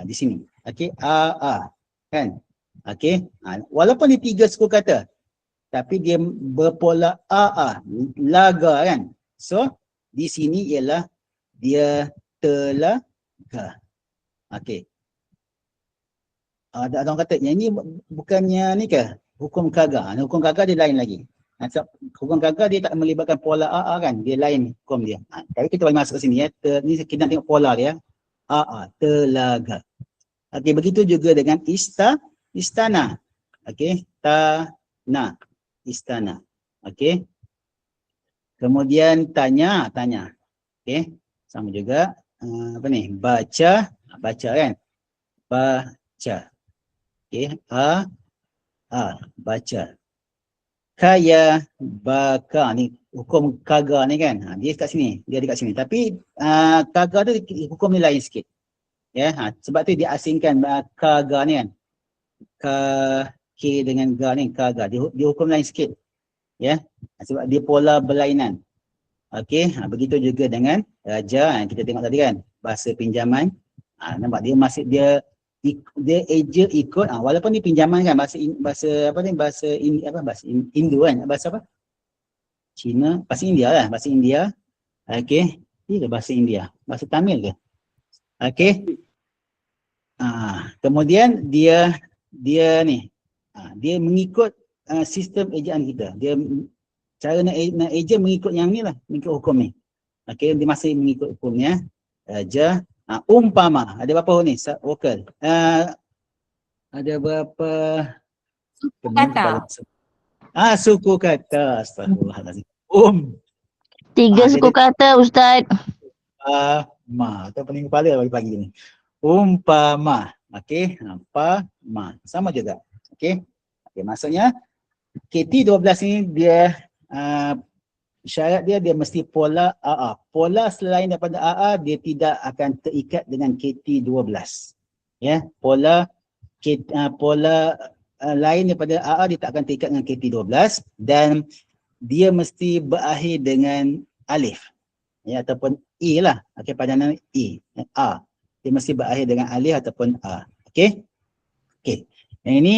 di sini. Okey, kan. Okey, walaupun ni tiga suku kata, tapi dia berpola laga kan. So, di sini ialah dia telaga. Okey. Ada orang kata, yang ini bukannya ni ke? Hukum kaga. Hukum kaga dia lain lagi. Hukum kaga dia tak melibatkan pola AA kan. Dia lain hukum dia. Tapi kita boleh masuk ke sini ya. Ni kita nak tengok pola dia. Telaga. Okey, begitu juga dengan istana. Okey, istana. Okey. Kemudian tanya. Okey, sama juga. Baca kan. Baca. Okey, baca. Kaya baka ni hukum kaga ni kan. Dia kat sini, Tapi kaga tu hukum ni lain sikit. Ya, sebab tu dia asingkan kaga ni kan. K dengan ga ni kaga. Dia hukum lain sikit. Ya, sebab dia pola berlainan. Okey, begitu juga dengan raja yang kita tengok tadi kan. Bahasa pinjaman. Nampak dia masih dia eja ikut walaupun ni pinjaman kan, bahasa Indo kan, bahasa apa? Cina, bahasa India lah, bahasa India. Okey, ini bahasa India, bahasa Tamil ke? Okey. Kemudian dia ni dia mengikut sistem ejaan kita. Dia cara nak eja mengikut yang ni lah, mengikut hukum ni. Okey, dia masih mengikut hukumnya. Raja. Umpama, ada berapa huruf ni? Vokal. Ada berapa? Suku kata. Suku kata. Astagfirullahaladzim. 3 suku kata, Ustaz. Atau pening kepala pagi-pagi ni. Umpama. Okey. Ma. Sama juga. Okey. Maksudnya KT12 ni dia syarat dia mesti pola AA. Pola selain daripada AA dia tidak akan terikat dengan KT12. Ya, pola lain daripada AA dia tak akan terikat dengan KT12 dan dia mesti berakhir dengan alif. Ya, ataupun i lah. Okey, padanan i. A. Dia mesti berakhir dengan alif ataupun a. Okey? Okey. Yang ini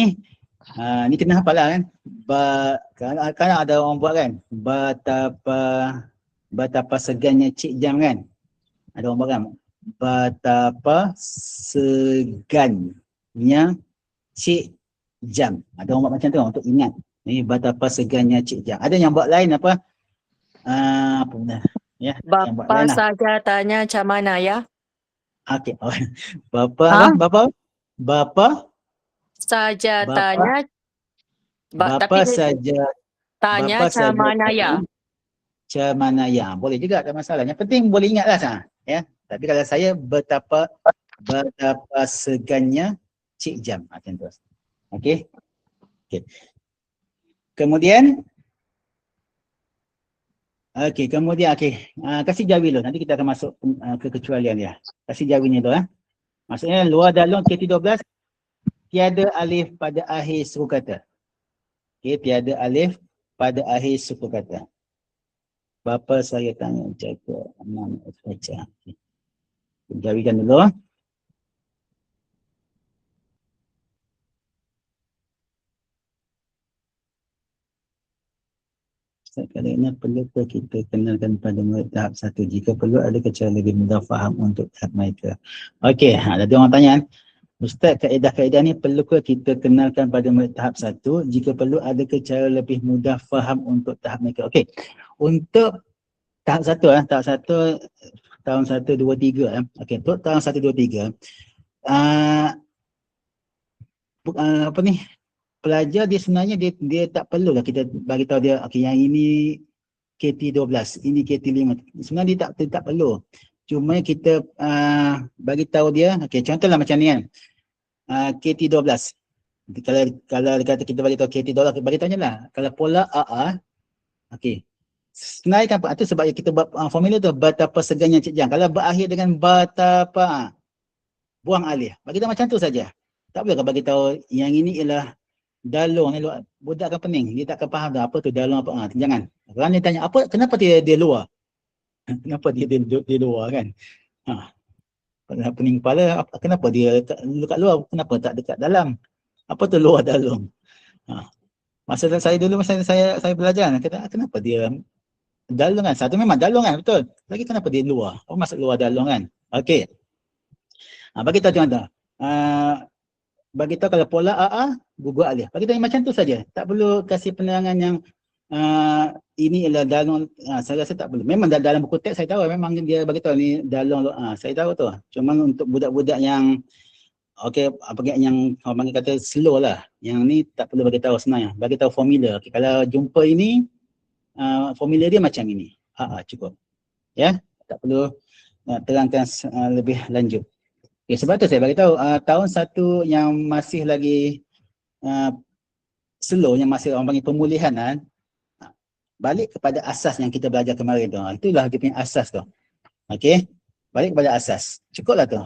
ni kena hafal lah kan. Kadang ada orang buat kan. Betapa segannya Cik Jam kan. Ada orang buat kan. Betapa segannya Cik Jam. Ada orang buat macam tu untuk ingat. Ni betapa segannya Cik Jam. Ada yang buat lain apa? Apa benda? Ya, yang buat Bapa lain lah. saja tanya macam mana ya? Okey. Bapa Saja Bapa- tanya. bapa Tapi saja tanya bapa macam saja mana ya? macam mana ya. Boleh juga, tak masalah. Yang penting boleh ingatlah sah. Ya. Tapi kalau saya betapa segannya Cik Jam. Macam tu. Okey. Okey. Kemudian kasih jawi dulu. Nanti kita akan masuk ke kecualian dia. Kasih jawinya dulu. Maksudnya luar dalung KT12 tiada alif pada akhir suku kata. Okey, tiada alif pada akhir suku kata. Bapa saya tanya jaga enam baca. Okay. Jawikan dulu. Sekiranya perlu kita kenalkan pada murid tahap 1. Jika perlu, adakah cara lebih mudah faham untuk tahap mereka? Okey, ada orang tanya. Ustaz, kaedah-kaedah ni perlu ke kita kenalkan pada murid tahap 1? Jika perlu, adakah cara lebih mudah faham untuk tahap mereka? Okey, untuk tahap 1 tahap 1 tahun 1, 2, 3 okey, untuk tahun 1, 2, 3 apa ni, pelajar dia sebenarnya dia tak perlulah kita bagi tahu dia okey yang ini KT12, ini KT5. Sebenarnya dia tak perlu. Cuma kita bagi tahu dia okey, contohlah macam ni kan. KT12. Kalau kata kita bagi tahu KT12, bagi tahu lah kalau pola AA okey. Senaikan apa? Itu sebab kita buat formula tu betapa segannya Cik Jam. Kalau berakhir dengan betapa buang alif. Bagi tahu macam tu saja. Tak boleh bagi tahu yang ini ialah dalung ni. Budak akan pening. Dia tak akan faham dah apa tu dalung apa. Jangan. Kerana dia tanya apa, kenapa dia luar? Kenapa dia luar kan? Pening kepala, kenapa dia dekat luar? Kenapa tak dekat dalam? Apa tu luar dalung? Masa saya dulu masa saya belajar, kata kenapa dia dalung kan? Satu memang dalung kan, betul. Lagi kenapa dia luar? Apa maksud luar dalung kan? Okey. Bagi tahu contoh. Bagi tahu kalau pola AA gugur alif. Bagi tahu macam tu saja. Tak perlu kasih penerangan yang ini ialah dalung. Saya rasa tak perlu. Memang dalam buku teks saya tahu memang dia bagi tahu ni dalung. Saya tahu tu. Cuma untuk budak-budak yang okey, apa yang orang panggil kata slow lah. Yang ni tak perlu bagi tahu sebenarnya. Bagi tahu formula. Okay, kalau jumpa ini formula dia macam ini. Cukup. Ya, tak perlu terangkan lebih lanjut. Okay, sebab tu saya bagi tahu tahun 1 yang masih lagi slow, yang masih orang panggil pemulihan balik kepada asas yang kita belajar kemarin tu. Itulah dia punya asas tu. Okey, balik kepada asas. Cukuplah tu.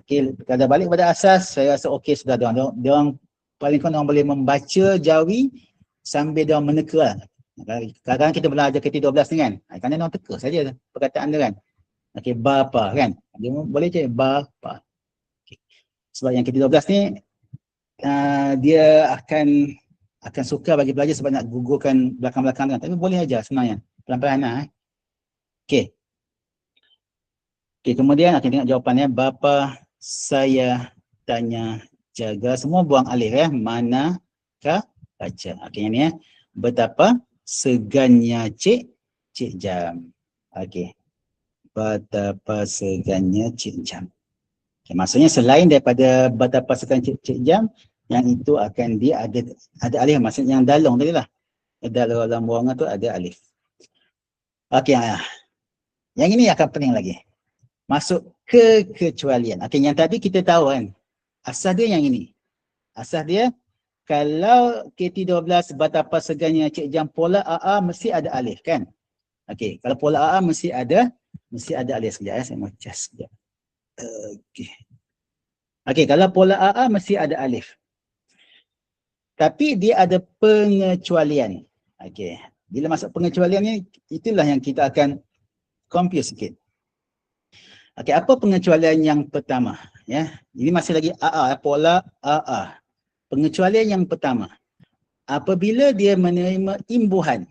Okey, kalau balik kepada asas, saya rasa okey sudah dia orang paling kurang orang boleh membaca jawi sambil dia meneka lah. Kadang-kadang kita belajar KT12 ni kan. Kadang-kadang orang teka saja perkataan dia kan. Okey, bapa kan. Dia boleh je bapa. Okay. Sebab yang KT12 ni dia akan suka bagi pelajar sebab nak gugurkan belakang-belakang kan. Tapi boleh aja sebenarnya. Pelan-pelan lah. Okey. Okey, kemudian akan tengok jawapannya. Bapa saya tanya jaga. Semua buang alif ya. Manakah baca. Okey, yang ni ya. Betapa segannya Cik Jam. Okey. Betapa segannya Cik Jam. Okay, maksudnya selain daripada betapa segannya Cik Jam, yang itu akan dia ada alif. Maksudnya yang dalung tadi lah. Dalam buangan tu ada alif. Okey. Yang ini akan pening lagi. Masuk ke kecualian. Okey, yang tadi kita tahu kan. Asas dia yang ini. Asas dia kalau KT12 betapa segannya Cik Jam pola AA mesti ada alif kan? Okey, kalau pola AA mesti ada alif. Sekejap saya mau cas sekejap. Okey. Okey, kalau pola AA mesti ada alif. Tapi dia ada pengecualian. Okey. Bila masuk pengecualian ni, itulah yang kita akan confuse sikit. Okey, apa pengecualian yang pertama? Ya, ini masih lagi AA, pola AA. Pengecualian yang pertama, apabila dia menerima imbuhan,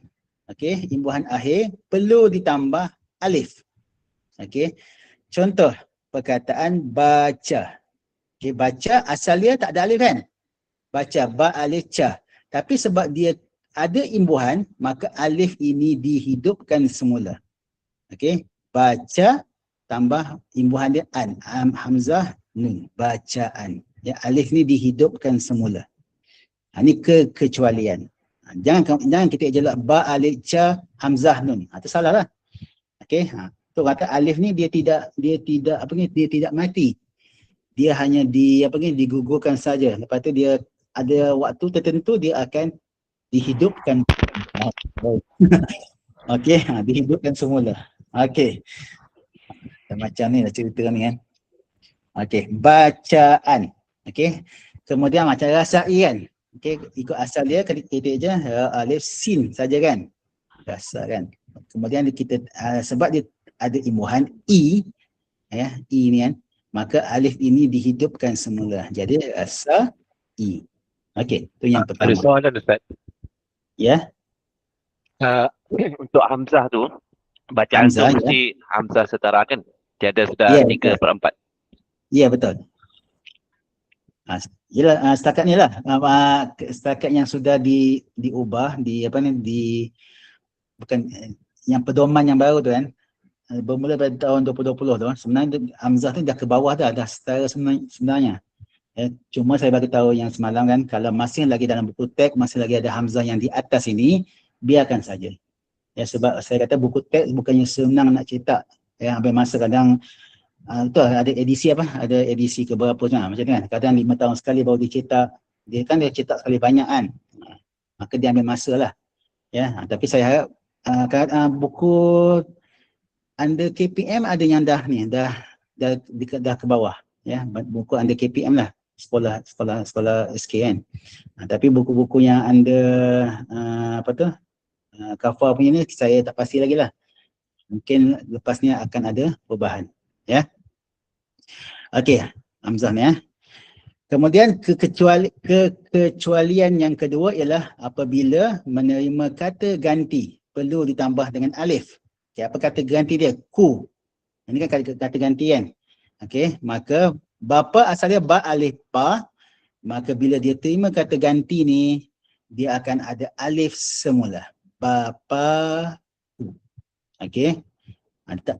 okey, imbuhan akhir perlu ditambah alif. Okey, contoh perkataan baca. Okey, baca asal dia tak ada alif kan? Baca, ba alif ca. Tapi sebab dia ada imbuhan, maka alif ini dihidupkan semula. Okey, baca tambah imbuhan dia an, hamzah nun, bacaan. Ya, alif ni dihidupkan semula. Ini kekecualian. Jangan kita jelak ba alif ca hamzah nun. Itu salah lah. Okey, tu kata alif ni dia tidak mati. Dia hanya digugurkan saja. Lepas tu dia ada waktu tertentu dia akan dihidupkan. Okey, dihidupkan semula. Okey. Macam ni lah cerita ni kan. Okey, bacaan. Okey. Kemudian macam rasai kan. Okey, ikut asal dia kita je alif sin saja kan. Rasa kan. Kemudian kita sebab dia ada imbuhan i, ya, i ni kan, maka alif ini dihidupkan semula. Jadi rasa i. Okey, tu yang pertama. Ada soalan Ustaz. Ya. Untuk hamzah tu, bacaan Hamzah, tu mesti hamzah setara kan? Tiada sudah Ya, 3/4. Ya, betul. Yelah, setakat ni lah, setakat yang sudah diubah, bukan yang pedoman yang baru tu kan, bermula pada tahun 2020 tu, sebenarnya hamzah tu dah ke bawah dah setara sebenarnya. Cuma saya bagi tahu yang semalam kan, kalau masih lagi dalam buku teks, masih lagi ada hamzah yang di atas ini, biarkan saja. Ya, sebab saya kata buku teks bukannya senang nak cetak. Ya, ambil masa kadang tu ada edisi ada edisi ke berapa macam tu kan. Kadang 5 tahun sekali baru dicetak. Dia cetak sekali banyak kan. Maka dia ambil masa lah. Ya, tapi saya harap buku under KPM ada yang dah ke bawah. Ya, buku under KPM lah. Sekolah SK kan. Tapi buku-buku yang under Kafar punya ni saya tak pasti lagi lah. Mungkin lepasnya akan ada perubahan. Ya. Okey, hamzah ni ya. Kemudian kekecualian yang kedua ialah apabila menerima kata ganti perlu ditambah dengan alif. Okay, apa kata ganti dia? Ku. Ini kan kata ganti kan. Okey, maka bapa asalnya ba alif pa, maka bila dia terima kata ganti ni dia akan ada alif semula. Bapa ku. Okey.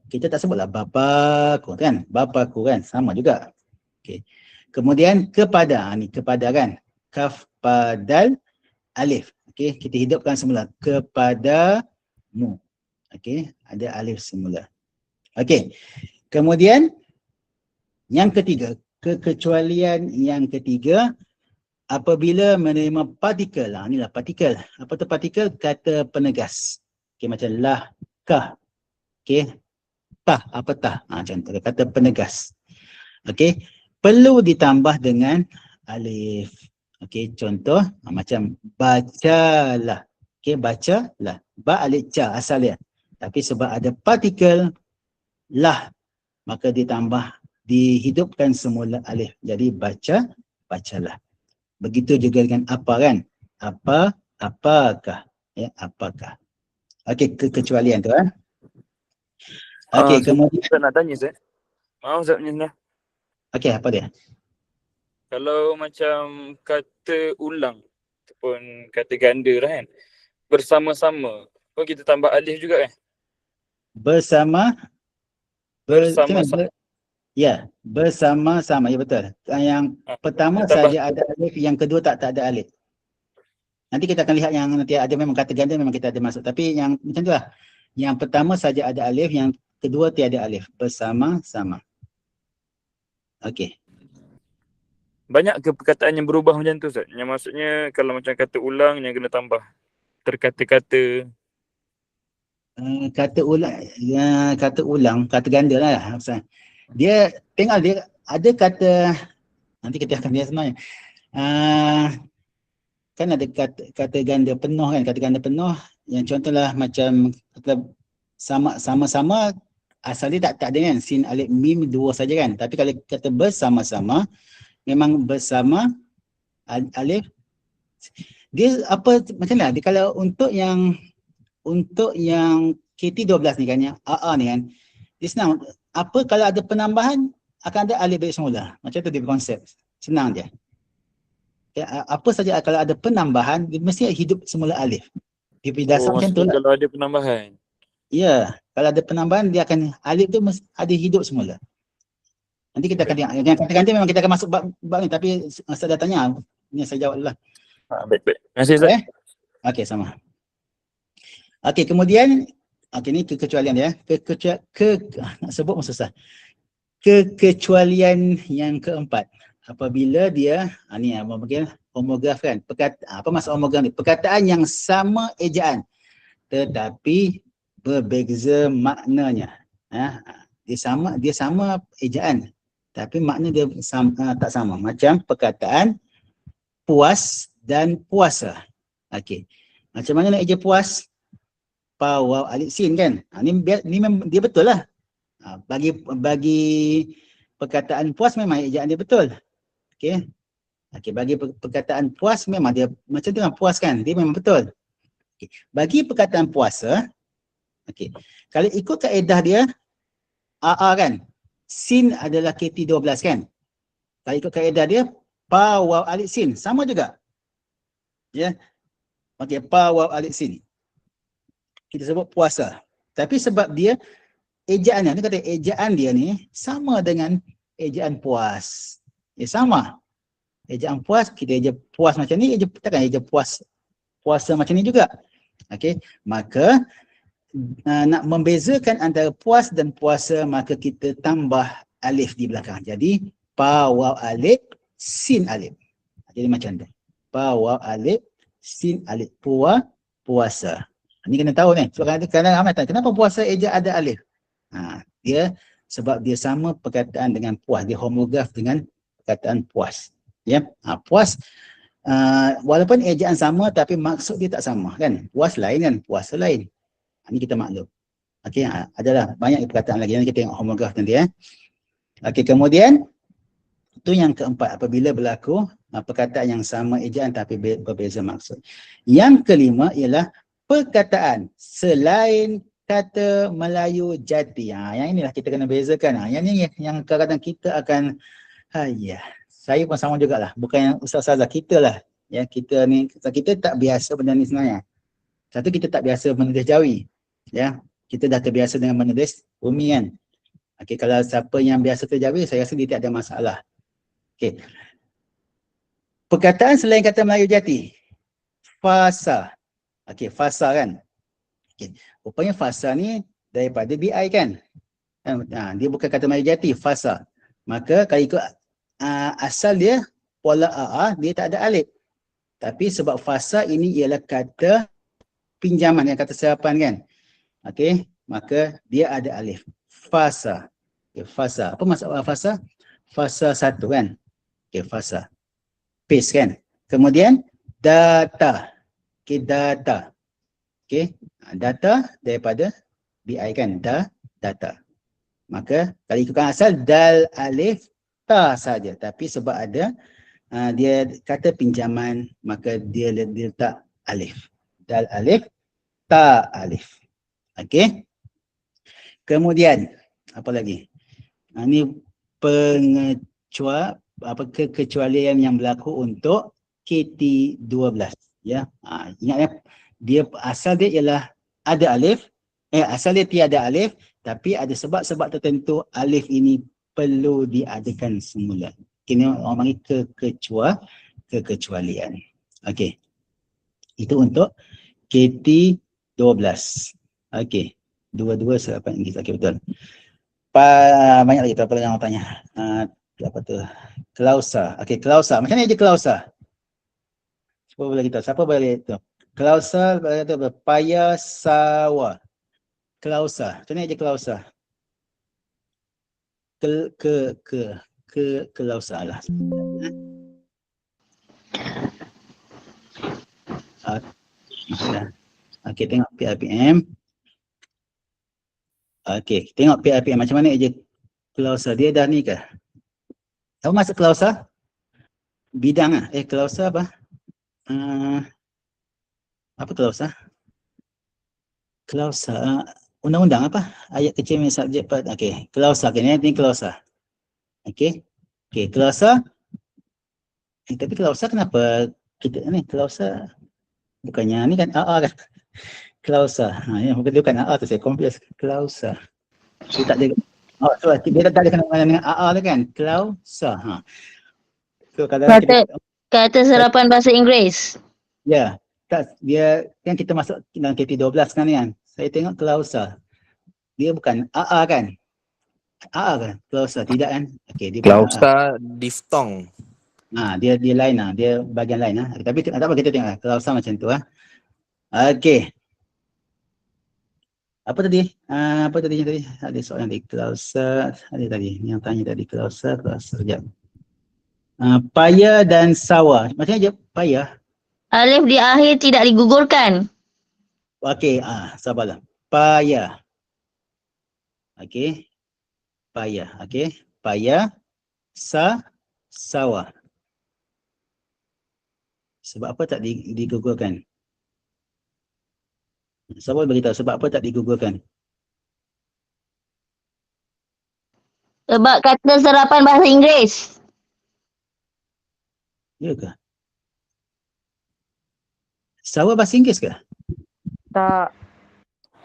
Kita tak sebutlah bapaku kan, bapaku kan, sama juga. Okey. Kemudian kepada, ni kepada kan, kaf padal alif. Okey, kita hidupkan semula kepadamu. Okey, ada alif semula. Okey. Kemudian yang ketiga, kekecualian yang ketiga apabila menerima partikel. Inilah partikel. Apa tu partikel? Kata penegas. Okey, macam lah, kah. Okey. Tah, apa tah? Contoh kata penegas. Okey. Perlu ditambah dengan alif. Okey, contoh macam bacalah. Okey, bacalah. Ba alif ca asal dia. Tapi sebab ada partikel lah, maka dihidupkan semula alif. Jadi bacalah. Begitu juga dengan apa kan? Apakah? Ya, apakah? Okey, kekecualian tu kan? Okey, kemudian Ustaz nak tanya Ustaz. Maaf Ustaz punya. okey, apa dia? Kalau macam kata ulang ataupun kata ganda lah kan, bersama-sama, pun kita tambah alif juga kan? Bersama. Bersama-sama. Ya, bersama-sama. Ya, betul. Yang pertama tambah. saja ada alif, yang kedua tak ada alif. Nanti kita akan lihat yang nanti ada memang kata ganda memang kita ada masuk. Tapi yang macam tu lah. Yang pertama saja ada alif, yang kedua tiada alif. Bersama-sama. Okey. Banyak ke perkataan yang berubah macam tu Ustaz? Yang maksudnya kalau macam kata ulang yang kena tambah terkata-kata. Kata ulang, kata ganda lah. Dia tengok dia ada kata, nanti kita akan lihat sebenarnya. Kan ada kata ganda penuh kan, kata ganda penuh yang contohlah macam sama-sama asal dia tak ada kan, sin alif mim dua saja kan. Tapi kalau kata bersama-sama, memang bersama alif, dia apa macam mana? Dia kalau untuk yang KT12 ni kan, yang AA ni kan, dia senang. Apa kalau ada penambahan akan ada alif balik semula. Macam tu dia konsep. Senang je. Ya, apa saja kalau ada penambahan, dia mesti hidup semula alif. Dia punya dasar macam tu maksudnya lah. kalau ada penambahan. Ya, kalau ada penambahan dia akan alif tu mesti ada hidup semula. Nanti kita akan tengok. Yang kata-kata memang kita akan masuk bab ni, tapi masa datanya ni saya jawab dulu lah. Baik. Terima kasih Ustaz. Okey, sama. Okey, kemudian ni kekecualian dia. Nak sebut pun susah. Kekecualian yang keempat. Apabila dia ni mungkin homograf kan. Apa maksud homograf ni? Perkataan yang sama ejaan tetapi berbeza maknanya. Dia sama ejaan tapi makna dia tak sama. Macam perkataan puas dan puasa. Okey. Macam mana nak eja puas? Pa waw alif sin kan. Ni dia betul lah. Bagi perkataan puas memang ejaan dia betul. Okey. Bagi perkataan puas memang dia macam tu kan, puas kan. Dia memang betul. Okay. Bagi perkataan puasa, kalau ikut kaedah dia AA kan, sin adalah KT12 kan. Kalau ikut kaedah dia pa waw alif sin sama juga. Ya. Pa waw alif sin. Kita sebut puasa. Tapi sebab dia ejaan ni kata ejaan dia ni sama dengan ejaan puas. Ya sama. Ejaan puas, kita eja puas macam ni, takkan eja puasa macam ni juga. Okey, maka nak membezakan antara puas dan puasa, maka kita tambah alif di belakang. Jadi pa waw alif sin alif. Jadi macam tu. Pa waw alif sin alif, puasa. Ini kena tahu ni. Sebab kadang-kadang ramai tanya, kenapa puasa eja ada alif? Dia sebab dia sama perkataan dengan puas, dia homograf dengan perkataan puas. Ya, puas walaupun ejaan sama tapi maksud dia tak sama kan. Puas lain kan, puasa lain. Ini kita maklum. Okey, adalah banyak perkataan lagi. Nanti kita tengok homograf nanti Okey, kemudian itu yang keempat, apabila berlaku perkataan yang sama ejaan tapi berbeza maksud. Yang kelima ialah perkataan selain kata Melayu jati. Yang inilah kita kena bezakan. Yang ni yang kadang-kadang kita akan saya pun sama jugalah. Bukan yang ustaz-ustazah, kita lah. Ya, kita tak biasa benda ni sebenarnya. Satu, kita tak biasa menulis Jawi. Ya, kita dah terbiasa dengan menulis Bumi kan. Okey, kalau siapa yang biasa terjawi, saya rasa dia tak ada masalah. Okey. Perkataan selain kata Melayu jati. Fasa. Okey, fasa kan. Okey. Rupanya fasa ni daripada BI kan. Dia bukan kata Melayu jati, fasa. Maka kalau ikut asal dia pola AA, dia tak ada alif. Tapi sebab fasa ini ialah kata pinjaman, yang kata serapan kan. Okey, maka dia ada alif. Fasa. Fasa. Apa maksud fasa? Fasa satu kan. Okey, fasa. Paste kan. Kemudian data. Okey, data. Okey, data daripada BI kan. Data. Maka kalau ikutkan asal dal alif ta saja, tapi sebab ada dia kata pinjaman, maka dia letak alif. Dal alif, ta alif. Okey. Kemudian apa lagi? Ini kekecualian yang berlaku untuk KT12 ya. Ingat ya, dia asal dia ialah ada alif, asal dia tiada alif, tapi ada sebab-sebab tertentu alif ini perlu diadakan semula. Kini orang panggil kekecualian. Okey. Itu untuk KT12. Okey. Dua-dua serapan Inggeris. Okey, betul. Banyak lagi apa yang orang tanya. Apa tu? Klausa. Okey, klausa. Macam mana je klausa? Siapa boleh kita? Siapa boleh tu? Klausa berkata paya sawa. Klausa. Macam mana je klausa? Klausa lah. Okey, tengok PRPM. Okey, tengok PIPM macam mana eja klausa. Dia dah ni ke? Tahu masuk klausa? Bidang ah. Klausa apa? Apa klausa? Klausa undang-undang apa? Ayat kecil punya subjek part. Okey, klausa. Okey, ni klausa. Okey. Okey, klausa. Tapi klausa kenapa kita ni klausa bukannya ni kan AA kan? Klausa. Ya, bukan AA tu saya confuse. Klausa. Dia tak ada. So dia tak ada kena dengan AA tu kan? Klausa. So kalau Kata serapan bahasa Inggeris. ya, tak, dia kan kita masuk dalam KT12 kan ni kan. Saya tengok klausa. Dia bukan AA kan? AA kan? Klausa tidak kan? Okey, dia bukan AA. Klausa diftong. Dia lain dia bahagian lain Tapi tak apa, kita tengok klausa macam tu Okey. Apa tadi? Apa tadi yang tadi? Ada soalan tadi klausa, ada tadi yang tanya tadi klausa sekejap. Paya dan sawa. Macam mana je paya? Alif di akhir tidak digugurkan. Okey, sabarlah. Paya. Okey. Paya, okey. Paya, sawa. Sebab apa tak digugurkan? Siapa boleh beritahu sebab apa tak digugurkan? Sebab kata serapan bahasa Inggeris. Ya ke? Sawa bahasa Inggeris ke? Tak.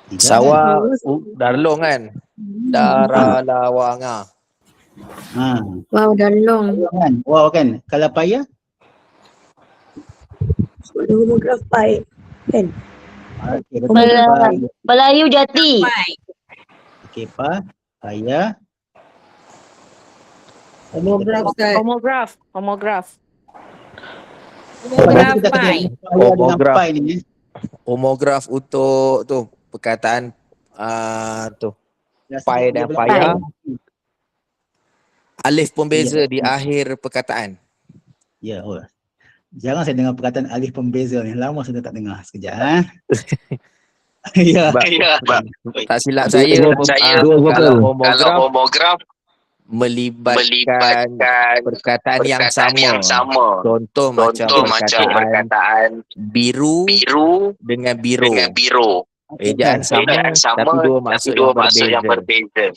Tidak Sawa darlong kan? Dara lawanga. Wow, dalong. kan? Wow kan? Kalau paya? Homograf pai. Kan? Okey, betul. Melayu Jati. Okey, paya. Homograf Ustaz. Homograf. Homograf. Homograf pai. Homograf. Pai ni. Homograf untuk tu perkataan tu pai dan paya. Alif pembeza di akhir perkataan. Ya, jarang saya dengar perkataan alif pembeza ni. Lama sudah tak dengar. Sekejap Ya. Tak silap saya, kalau homograf melibatkan perkataan yang sama. Contoh macam perkataan biru dengan biro. Ejaan sama tapi dua maksud yang berbeza.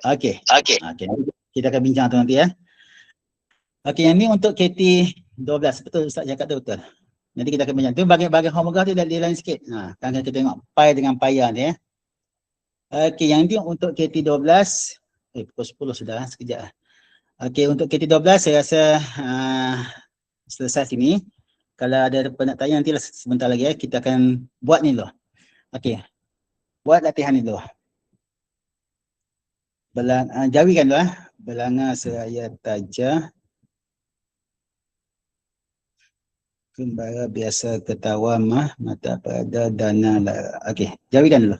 Okey. Kita akan bincang tu nanti Okey, yang ni untuk KT12. Betul Ustaz cakap tu betul. Nanti kita akan bincang. Tu bagi homograf tu dia lain sikit. Kan kita tengok pai dengan paya ni Okey, yang ni untuk KT12. Pukul 10 sudah sekejap. Okey, untuk KT12 saya rasa selesai sini. Kalau ada apa nak tanya nanti sebentar lagi kita akan buat ni dulu. Okey. Buat latihan ni dulu. Jawi kan dulu Belanga seraya taja. Kembara biasa ketawa mata pada dana lara. Okey, jawi kan dulu.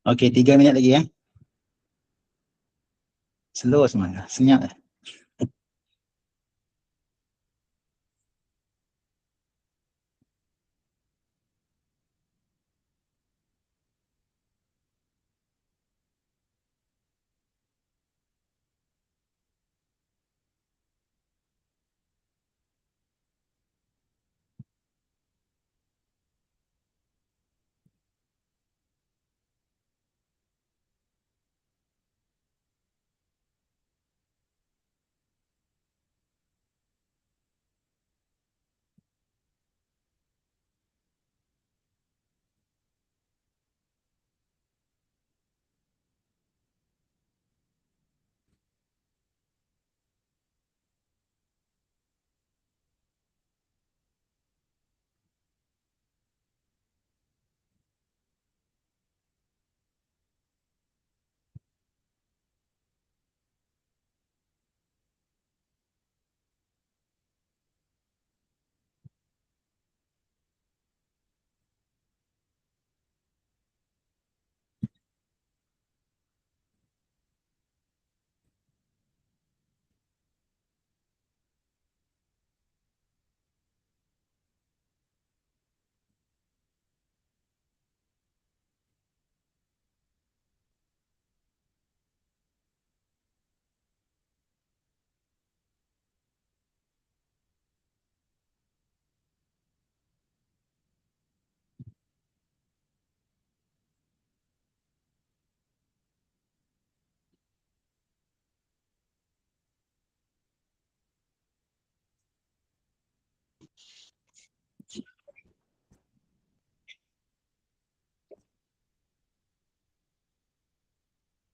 Okey, 3 minit lagi ya. Slow semuanya, senyap.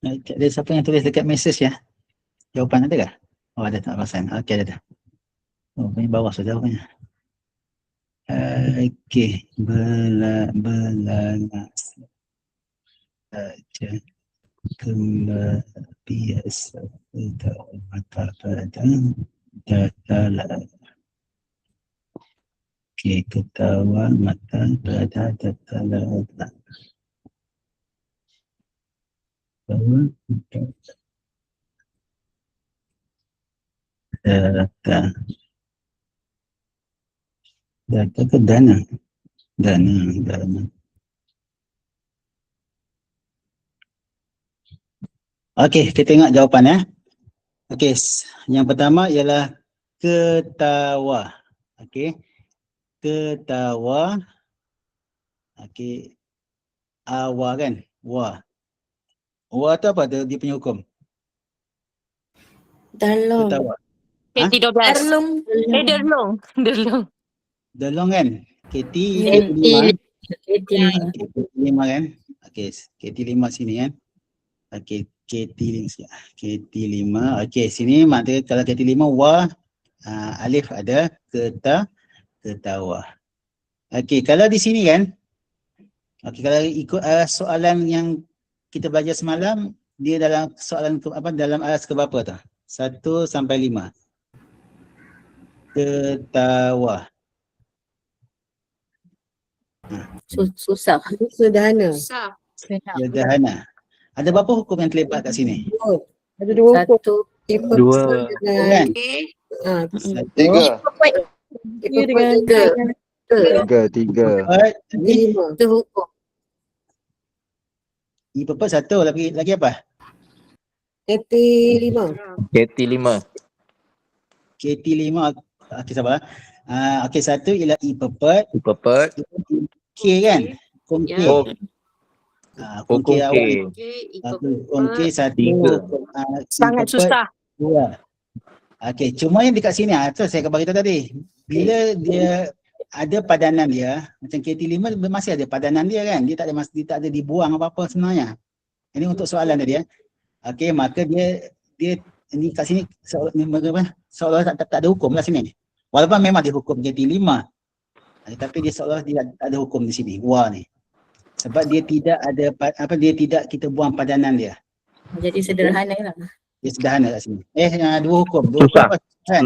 Ada siapa yang tulis dekat mesej ya? Jawapan ada kah? Oh ada tak perasan. Okey ada. Oh ini bawah sudah jawapannya. Okey, belanas saja kembali biasa mata pada datalah. Okey, ketawa mata pada datalah. Data ke dana? Dana. Okey, kita tengok jawapan ya. Okey, yang pertama ialah ketawa. Okey. Ketawa. Okey. Awa kan? Wa. Wa tu apa dia punya hukum? Ketawa. Ha? KT 12. Derlong. Delong kan? KT 5. KT 5 kan? Okey, KT 5 sini kan? Okey, KT 5. Okey, sini maknanya kalau KT 5 wa alif ada ketawa. Okey, kalau di sini kan? Okey, kalau ikut soalan yang kita belajar semalam, dia dalam soalan dalam alas ke berapa tu? 1 sampai 5. Ketawa. Susah. Sederhana. Sederhana. Ada berapa hukum yang terlibat kat sini? Ada 2 hukum. Dua. Kan? Tiga. Tiga. Lima. Itu hukum. I purpose 1, lagi apa? KT 5. KT 5. KT 5. Okey sabar. Okey, 1 ialah I purpose. Pepet. K kan? Hukum K. Hukum K awal. Hukum K 1. Sangat susah. 2. Okey, cuma yang dekat sini tu saya akan beritahu tadi. Bila dia ada padanan dia, macam KT 5 masih ada padanan dia kan? Dia tak ada dibuang apa-apa sebenarnya. Ini untuk soalan tadi ya. Okey, maka dia ini kat sini seolah tak ada hukum kat sini. Walaupun memang dia hukum KT 5. Tapi dia seolah tidak ada hukum di sini. Wa ni. Sebab dia tidak ada dia tidak kita buang padanan dia. Jadi sederhana lah. Dia sederhana kat sini. 2 hukum. Susah. Hukum kan?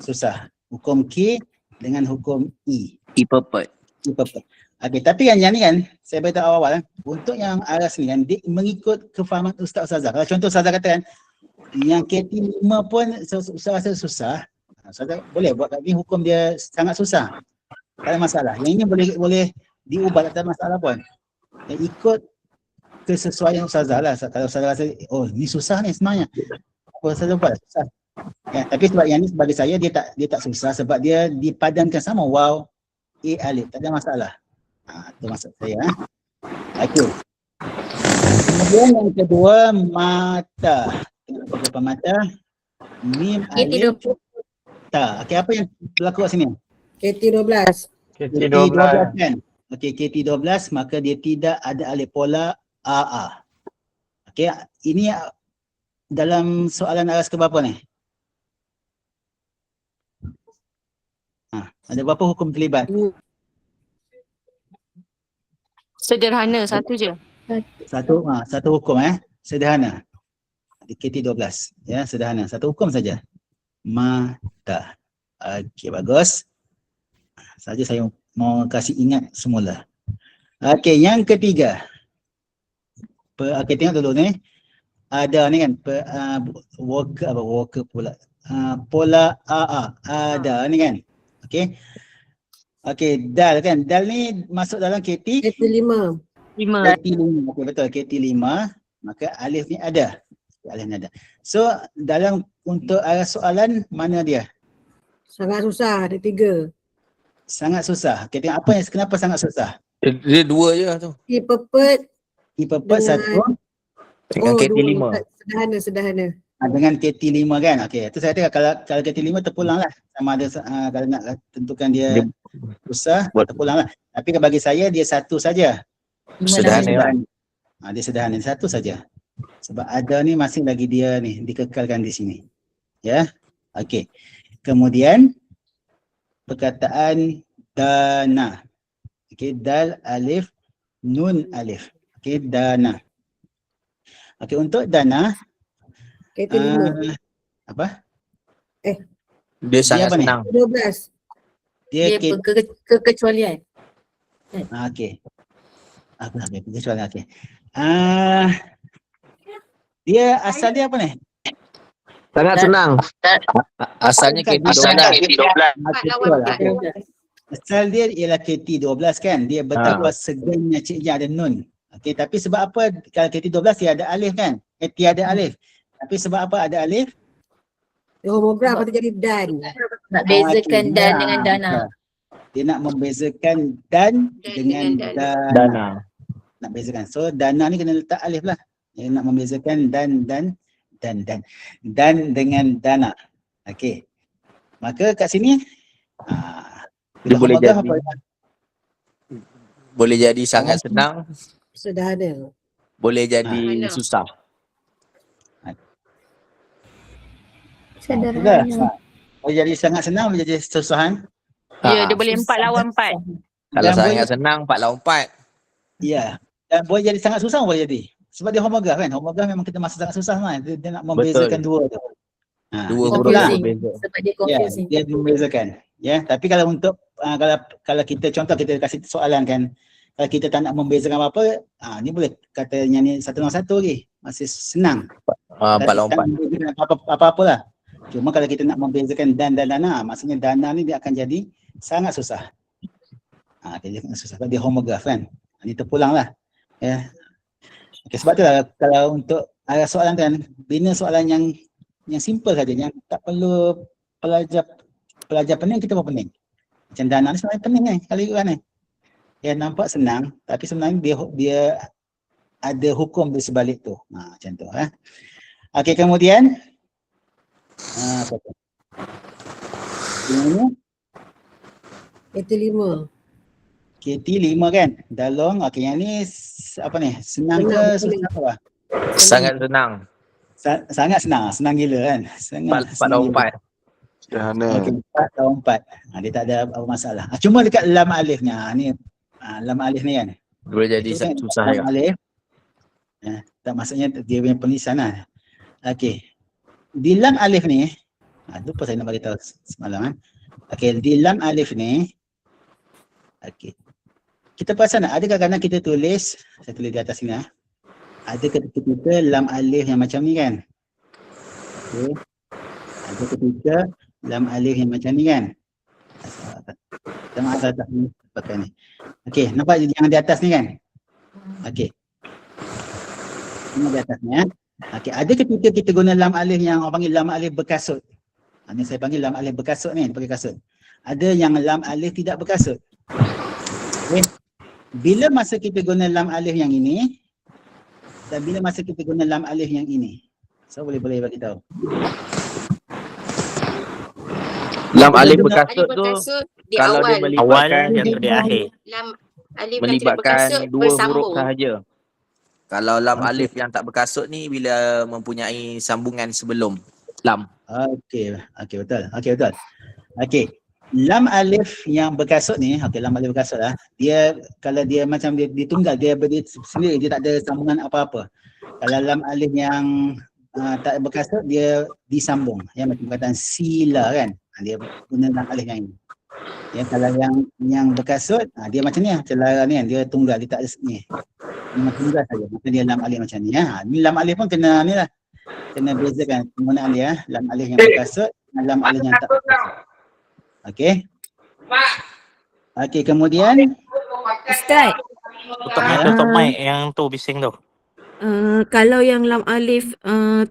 Susah. Hukum K dengan hukum I. I pepet. I purpose. Okey, tapi yang ni kan, saya beritahu awal untuk yang aras ni kan, dia mengikut kefahaman ustaz-ustazah. Kalau contoh ustazah kata kan, yang KT5 pun ustaz rasa susah, ustazah boleh buat kat ni hukum dia sangat susah. Tak ada masalah. Yang ini boleh diubah, tak ada masalah pun. Dan ikut kesesuaian ustazah lah. Kalau ustazah rasa, oh ni susah ni sebenarnya, apa ustazah buat? Susah. Ya, tapi sebab yang ni bagi saya dia tak susah sebab dia dipadankan sama waw, alif, tak ada masalah. Itu maksud saya. Okey. Kemudian yang kedua, mata. Tengok beberapa mata. Mim, alif, ta. Okey, apa yang berlaku kat sini? KT12. KT12 kan? Okey, KT12 maka dia tidak ada alif pola AA. Okey, ini dalam soalan aras ke berapa ni? Ada berapa hukum terlibat? Sederhana, satu je. Satu hukum sederhana. KT12 ya, sederhana. Satu hukum saja. Mata. Okey, bagus. Saja saya mau kasih ingat semula. Okey, yang ketiga. Okey, tengok dulu ni. Ada ni kan worker pula. Pola AA. Ada ni kan. Okey. Okey, dal kan. Dal ni masuk dalam KT5. KT5. Okey, betul. KT5. Maka alif ni ada. Alif ni ada. So, dalam untuk arah soalan mana dia? Sangat susah, ada 3. Sangat susah. Okey, tengok apa yang kenapa sangat susah? Dia 2 je tu. Pepet. Satu. Dengan KT5. Sederhana. Dengan KT5 kan. Okey, itu saya tengok kalau KT5 terpulang lah. Sama ada kalau nak tentukan dia susah, terpulang lah. Tapi bagi saya dia satu saja. Sederhana. Dia sederhana, satu saja. Sebab ada ni masih lagi dia ni dikekalkan di sini. Ya. Okey. Kemudian perkataan dana. Okey, dal alif nun alif. Okey, dana. Okey, untuk dana KT5. apa? Dia sangat apa ni? senang. 12. Dia kekecualian. Okey. Kecuali okey. Dia asal dia apa ni? Sangat senang. Asalnya KT12. Asal dia ialah KT12 kan. Dia betapa segannya ciknya ada nun. Okey, tapi sebab apa kalau KT12 dia ada alif kan? Tiada alif. Tapi sebab apa ada alif? Homograf atau jadi dan. Nak bezakan dan dengan dana. Dia nak membezakan dan dengan dana. Nak bezakan. So dana ni kena letak alif lah. Dia nak membezakan dan dengan dana. Okey. Maka kat sini dia boleh jadi sangat senang, sederhana. boleh jadi susah. Sederhana. Boleh jadi sangat senang, boleh jadi susahan. Ya, dia boleh 4 lawan 4. Kalau sangat senang 4 lawan 4. Ya. Dan boleh jadi sangat susah boleh jadi. Sebab dia homograf kan. Homograf memang kita masuk sangat susah kan. Dia nak membezakan dua tu. Dua huruf Confusing. Sebab dia confusing. Ya, dia membezakan. Ya, tapi kalau untuk kalau kita contoh kita kasih soalan kan. Kalau kita tak nak membezakan apa-apa, ni boleh katanya ni 1 lawan 1 lagi. Masih senang. 4 lawan 4. Apa-apalah. Cuma kalau kita nak membezakan dan dana, maksudnya dana ni dia akan jadi sangat susah. Dia sangat susah. Dia homograf kan. Ini terpulang lah. Ya. Okay, sebab tu lah kalau untuk soalan kan, bina soalan yang simple saja, yang tak perlu pelajar pening, kita pun pening. Macam dana ni sebenarnya pening kan, kali kan ni. Ya, nampak senang, tapi sebenarnya dia ada hukum di sebalik tu. Macam tu. Okey, kemudian apa tu? Ini KT5. KT5 kan, dalong. Okey, yang ni apa ni? Senang ke susah apa? Sangat senang. Sangat senang, senang gila kan. 4 lawan 4. Sederhana. Okey, 4 lawan 4. Dia tak ada apa masalah. Cuma dekat lam alifnya, ni lam alif ni kan. Boleh jadi kan, susah lam ya. alif. Tak maksudnya dia punya penulisan lah. Okey. Di lam alif ni, lupa saya nak bagi tahu semalam. Okey, di lam alif ni, okey. kita perasan tak? Ada kadang-kadang kita tulis, saya tulis di atas sini ada ketika lam alif yang macam ni kan. Okey. Ada ketika lam alif yang macam ni kan. Tengok atas ni pakai ni. Okey, nampak yang di atas ni kan? Okey. Ini di atas ni Okey, ada ketika kita guna lam alif yang orang panggil lam alif berkasut. Ini saya panggil lam alif berkasut ni, pakai kasut. Ada yang lam alif tidak berkasut. Okey. Bila masa kita guna lam alif yang ini dan bila masa kita guna lam alif yang ini. So boleh bagi tahu. Lam alif berkasut tu di kalau awal. dia melibatkan yang tu di akhir. Lam alif yang tidak melibatkan berkasut dua huruf bersambung. sahaja. Kalau lam alif yang tak berkasut ni bila mempunyai sambungan sebelum lam. Okey, betul. Okey. Lam alif yang berkasut ni, lam alif berkasut dia kalau dia macam dia tunggal, dia berdiri sendiri, dia tak ada sambungan apa-apa. Kalau lam alif yang tak berkasut, dia disambung. Macam perkataan sila kan. Dia guna lam alif yang ini. Kalau yang berkasut, dia macam ni celara ni kan, dia tunggal, dia tak ada ni. Dia macam tunggal saja. Maka dia lam alif macam ni Ni lam alif pun kena ni lah. Kena bezakan penggunaan dia lam alif yang berkasut dan lam alif yang tak berkasut. Okey. Okey, kemudian Ustaz, Tutup mic yang tu bising tu. kalau yang lam alif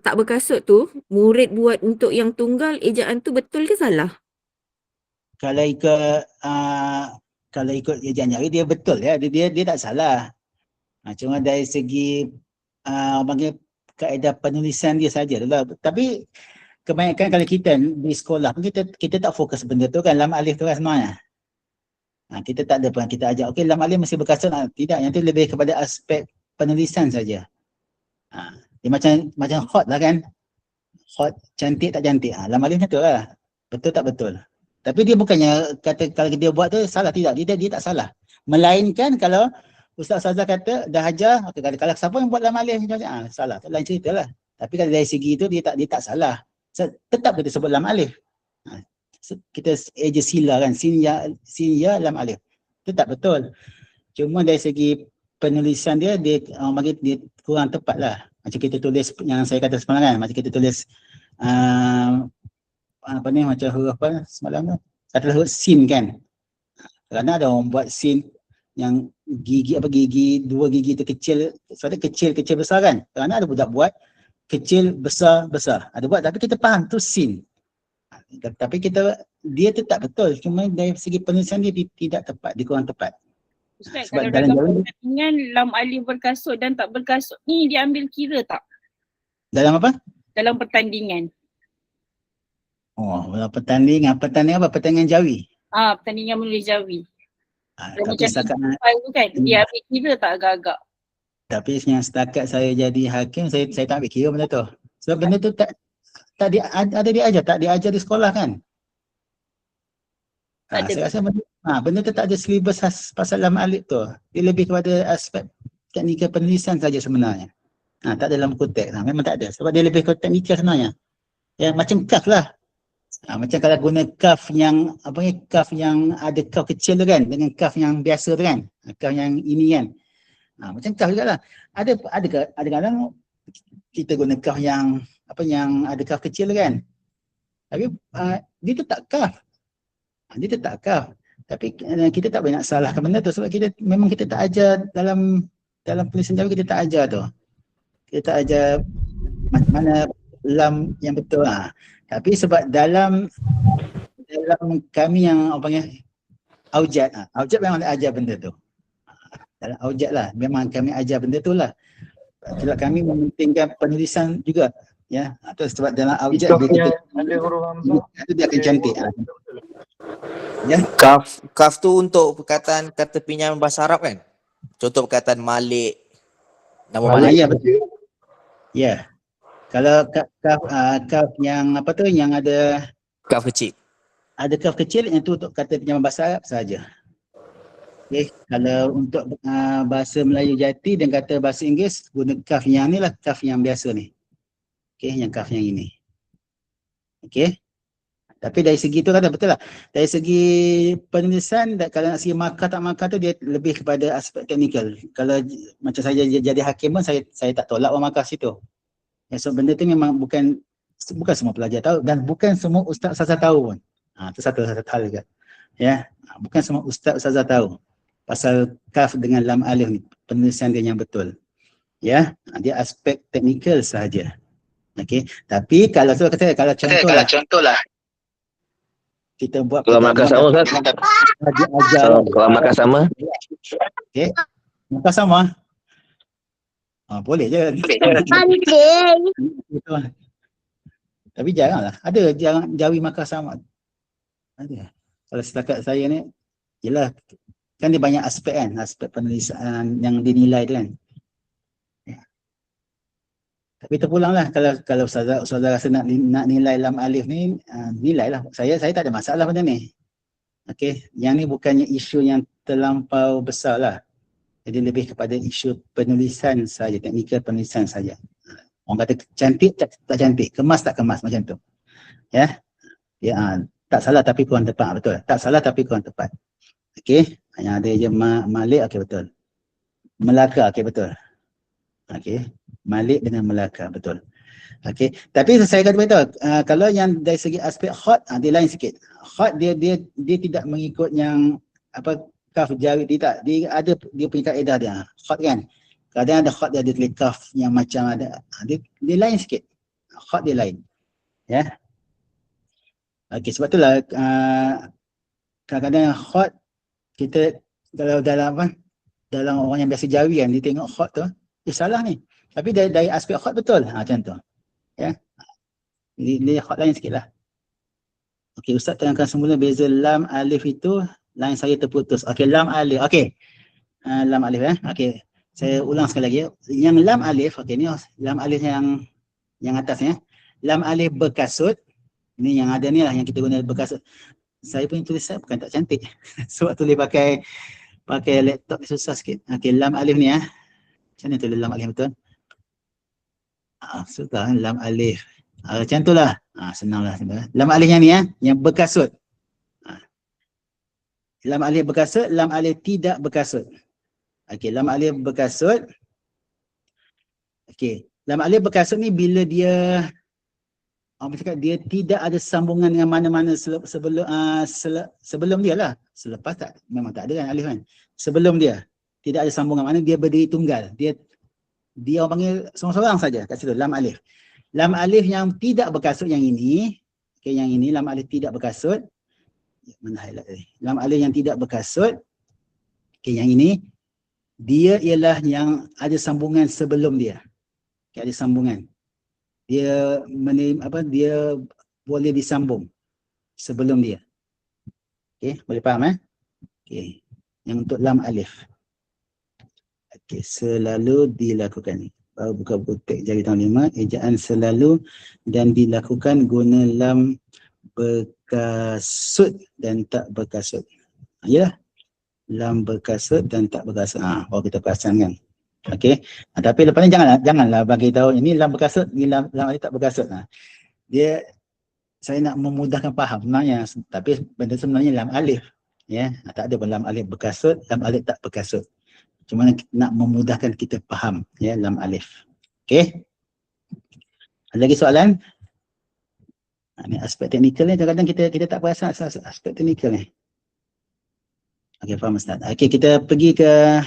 tak berkasut tu, murid buat untuk yang tunggal, ejaan tu betul ke salah? kalau ikut ejaan jari dia betul dia tak salah. Cuma dari segi orang panggil kaedah penulisan dia sajalah. Tapi kebanyakan kalau kita di sekolah pun kita tak fokus benda tu kan, lam alif tu kan sebenarnya. Kita tak ada pernah kita ajar, okey lam alif mesti berkasut, tidak, yang tu lebih kepada aspek penulisan saja. Dia macam hot lah kan. Hot, cantik tak cantik. Lam alif macam tu lah. Betul tak betul. Tapi dia bukannya kata kalau dia buat tu salah, tidak. Dia tak salah. Melainkan kalau Ustaz-Ustazah kata dah ajar, kalau siapa yang buat lam alif macam salah, tu lain cerita lah. Tapi kalau dari segi itu dia tak salah. Tetap kita sebut lam alif. Kita eja sila kan, sin ya lam alif. Itu tak betul. Cuma dari segi penulisan dia bagi dia kurang tepat lah. Macam kita tulis yang saya kata semalam kan, macam kita tulis macam huruf apa semalam tu, kata huruf sin kan. Kerana ada orang buat sin yang dua gigi tu kecil, sebab kecil besar kan. Kerana ada budak buat kecil besar. Ada buat, tapi kita faham tu sin. Tapi dia tetap betul, cuma dari segi penulisan dia tidak tepat, dia kurang tepat. Ustaz, Sebab kalau dalam dalam pertandingan lam alif berkasut dan tak berkasut ni diambil kira tak? dalam apa? Dalam pertandingan. Dalam pertandingan apa? Pertandingan jawi. Pertandingan menulis jawi. Tapi Macam setakat tu kan, dia ambil kira tak agak-agak? Tapi yang setakat saya jadi hakim, saya tak ambil kira benda tu. Sebab benda tu tak diajar, tak diajar di sekolah kan. Saya rasa benda tu tak ada silibus pasal lam alif tu. Dia lebih kepada aspek teknikal penulisan saja sebenarnya. Tak ada dalam konteks. Memang tak ada. Sebab dia lebih ke teknikal sebenarnya. Ya, macam kaf lah. Macam kalau guna kaf yang kaf yang ada kaf kecil tu kan, dengan kaf yang biasa tu kan, kaf yang ini kan. Macam kaf jugalah. Ada kadang kita guna kaf yang yang ada kaf kecil tu kan. Tapi dia tu tak kaf. Dia tetap kaf. Tapi kita tak boleh nak salahkan benda tu sebab memang kita tak ajar dalam penulisan Jawa, kita tak ajar tu. Kita tak ajar mana lam yang betul. Tapi sebab dalam kami yang aujad, aujad memang ajar benda tu. Dalam aujad lah, memang kami ajar benda tu lah. Sebab kami mementingkan penulisan juga. Ya, atau sebab dalam aujad dia akan cantik. Ya. Kaf tu untuk perkataan kata pinjam bahasa Arab kan? Contoh perkataan Malik, nama Malik. Ya, betul. Ya. Kalau kaf yang yang ada kaf kecil. Ada kaf kecil yang itu untuk kata pinjaman bahasa Arab saja. Okey, kalau untuk bahasa Melayu jati dan kata bahasa Inggeris guna kaf yang ni lah, kaf yang biasa ni. Okey, yang kaf yang ini. Okey. Tapi dari segi tu kata betul lah. Dari segi penulisan, kalau nak segi markah tak markah tu dia lebih kepada aspek teknikal. Kalau macam saya jadi hakim pun saya tak tolak orang markah situ. Ya, so benda tu memang bukan semua pelajar tahu dan bukan semua ustaz-ustazah tahu pun. Tu satu hal juga. Ya, bukan semua ustaz-ustazah tahu pasal kaf dengan lam alif ni, penulisan dia yang betul. Ya, dia aspek teknikal sahaja. Okey, tapi kalau contohlah kita buat Kalau markah sama Ustaz? Kalau markah sama? Okey. Markah sama. Boleh je. Tapi jaranglah. Ada jawi markah sama. Ada. Kalau setakat saya ni, yelah, kan dia banyak aspek kan, aspek penulisan yang dinilai tu kan. Tapi terpulanglah kalau ustazah rasa nak nilai lam alif ni, nilailah. Saya tak ada masalah pada ni. Okey, yang ni bukannya isu yang terlampau besar lah. Jadi lebih kepada isu penulisan saja, teknikal penulisan saja. Orang kata cantik tak cantik, kemas tak kemas, macam tu. Ya. Tak salah tapi kurang tepat, betul. Tak salah tapi kurang tepat. Okey, yang ada je Malik, okey betul. Melaka, okey betul. Okey. Malik dengan Melaka, betul. Okey, tapi saya kata betul, kalau yang dari segi aspek khat, dia lain sikit. Khat dia tidak mengikut yang apa kaf jawi, tidak. Dia punya kaedah dia. Khat kan. Kadang ada khat dia ada tulis kaf yang macam ada. Dia lain sikit. Khat dia lain. Ya. Okey, sebab itulah kadang-kadang khat kita kalau dalam orang yang biasa jawi kan, dia tengok khat tu, salah ni. Tapi dari aspek khat betul. Macam tu. Ya. Dia khat lain sikit lah. Okey, Ustaz terangkan semula beza lam alif itu, line saya terputus. Okey, lam alif. Okey. Lam alif Okey. Saya ulang sekali lagi. Yang lam alif, okey ni lam alif yang atas ya. Lam alif berkasut. Ni yang ada ni lah yang kita guna berkasut. Saya punya tulisan bukan tak cantik. Sebab tulis pakai laptop ni susah sikit. Okey, lam alif ni Macam mana tulis lam alif betul? Sudah lam alif. Macam tu lah. Senanglah. Lam alif yang ni yang berkasut. Lam alif berkasut, lam alif tidak berkasut. Okey, lam alif berkasut. Okey, lam alif berkasut ni bila dia dia tidak ada sambungan dengan mana-mana sebelum dia lah. Selepas tak, memang tak ada kan alif kan. Sebelum dia tidak ada sambungan, mana dia berdiri tunggal. Dia orang panggil seorang-seorang saja kat situ, lam alif. Lam alif yang tidak berkasut yang ini, okey, yang ini lam alif tidak berkasut. Mana highlight tadi? Lam alif yang tidak berkasut. Okey, yang ini dia ialah yang ada sambungan sebelum dia. Okey, ada sambungan. Dia dia boleh disambung sebelum dia. Okey, boleh faham Okey, yang untuk lam alif. Okey, selalu dilakukan. Baru buka buku teks jari tahun 5, ejaan selalu dan dilakukan guna lam berkasut dan tak berkasut. Ya, lam berkasut dan tak berkasut. Baru kita perasan kan. Okey. Tapi lepas ni janganlah bagi tahu ini lam berkasut, ini lam alif tak berkasut. Dia saya nak memudahkan faham sebenarnya, tapi benda sebenarnya lam alif. Ya, tak ada pun lam alif berkasut, lam alif tak berkasut. Cuma nak memudahkan kita faham ya lam alif. Okey. Ada lagi soalan? Ini aspek teknikal ni kadang-kadang kita tak perasan aspek teknikal ni. Okey, faham Ustaz. Okey, kita pergi ke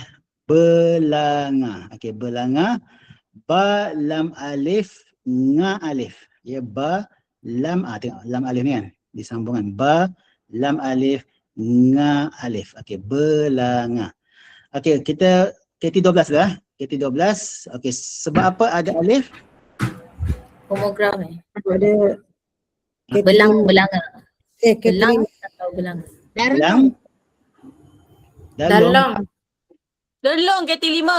belanga. Okey, belanga ba lam alif nga alif. Ya, ba lam tengok lam alif ni kan disambungan ba lam alif nga alif. Okey, belanga. Okey, kita KT12 dah. KT12. Okey, sebab apa ada alif? Homogram Ada belanga. Belang atau belanga. Belang. Delong KT5.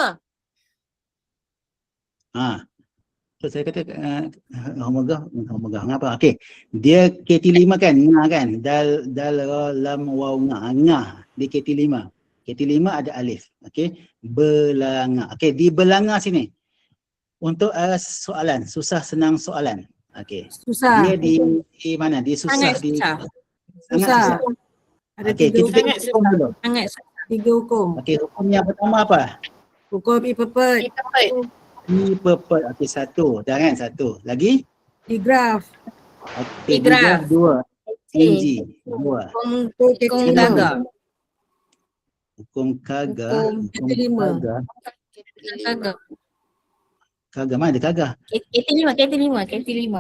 So saya kata homograf apa? Okey. Dia KT5 kan, nga kan. Dal ra lam waw nga. Di KT5. KT5 ada alif. Okey. Belanga. Okey, di belanga sini. Untuk soalan, susah senang soalan. Okey. Susah. Dia di mana? Dia susah. Sangat Di, susah. sangat Susah. susah. Ada Okey, tiga kita hukum. tengok hukum dulu. Sangat susah. 3 hukum. Okey, hukum yang pertama apa? Hukum e-purpose. E-purpose. Okey, satu. Dah kan? Satu. Lagi? E-graph. Okey, E-graph. dua. NG. Dua. Hukum gagal. Hukum kaga. Hukum kelima. Kaga. Gagal. Kaga mana ada kaga? KT5. KT5.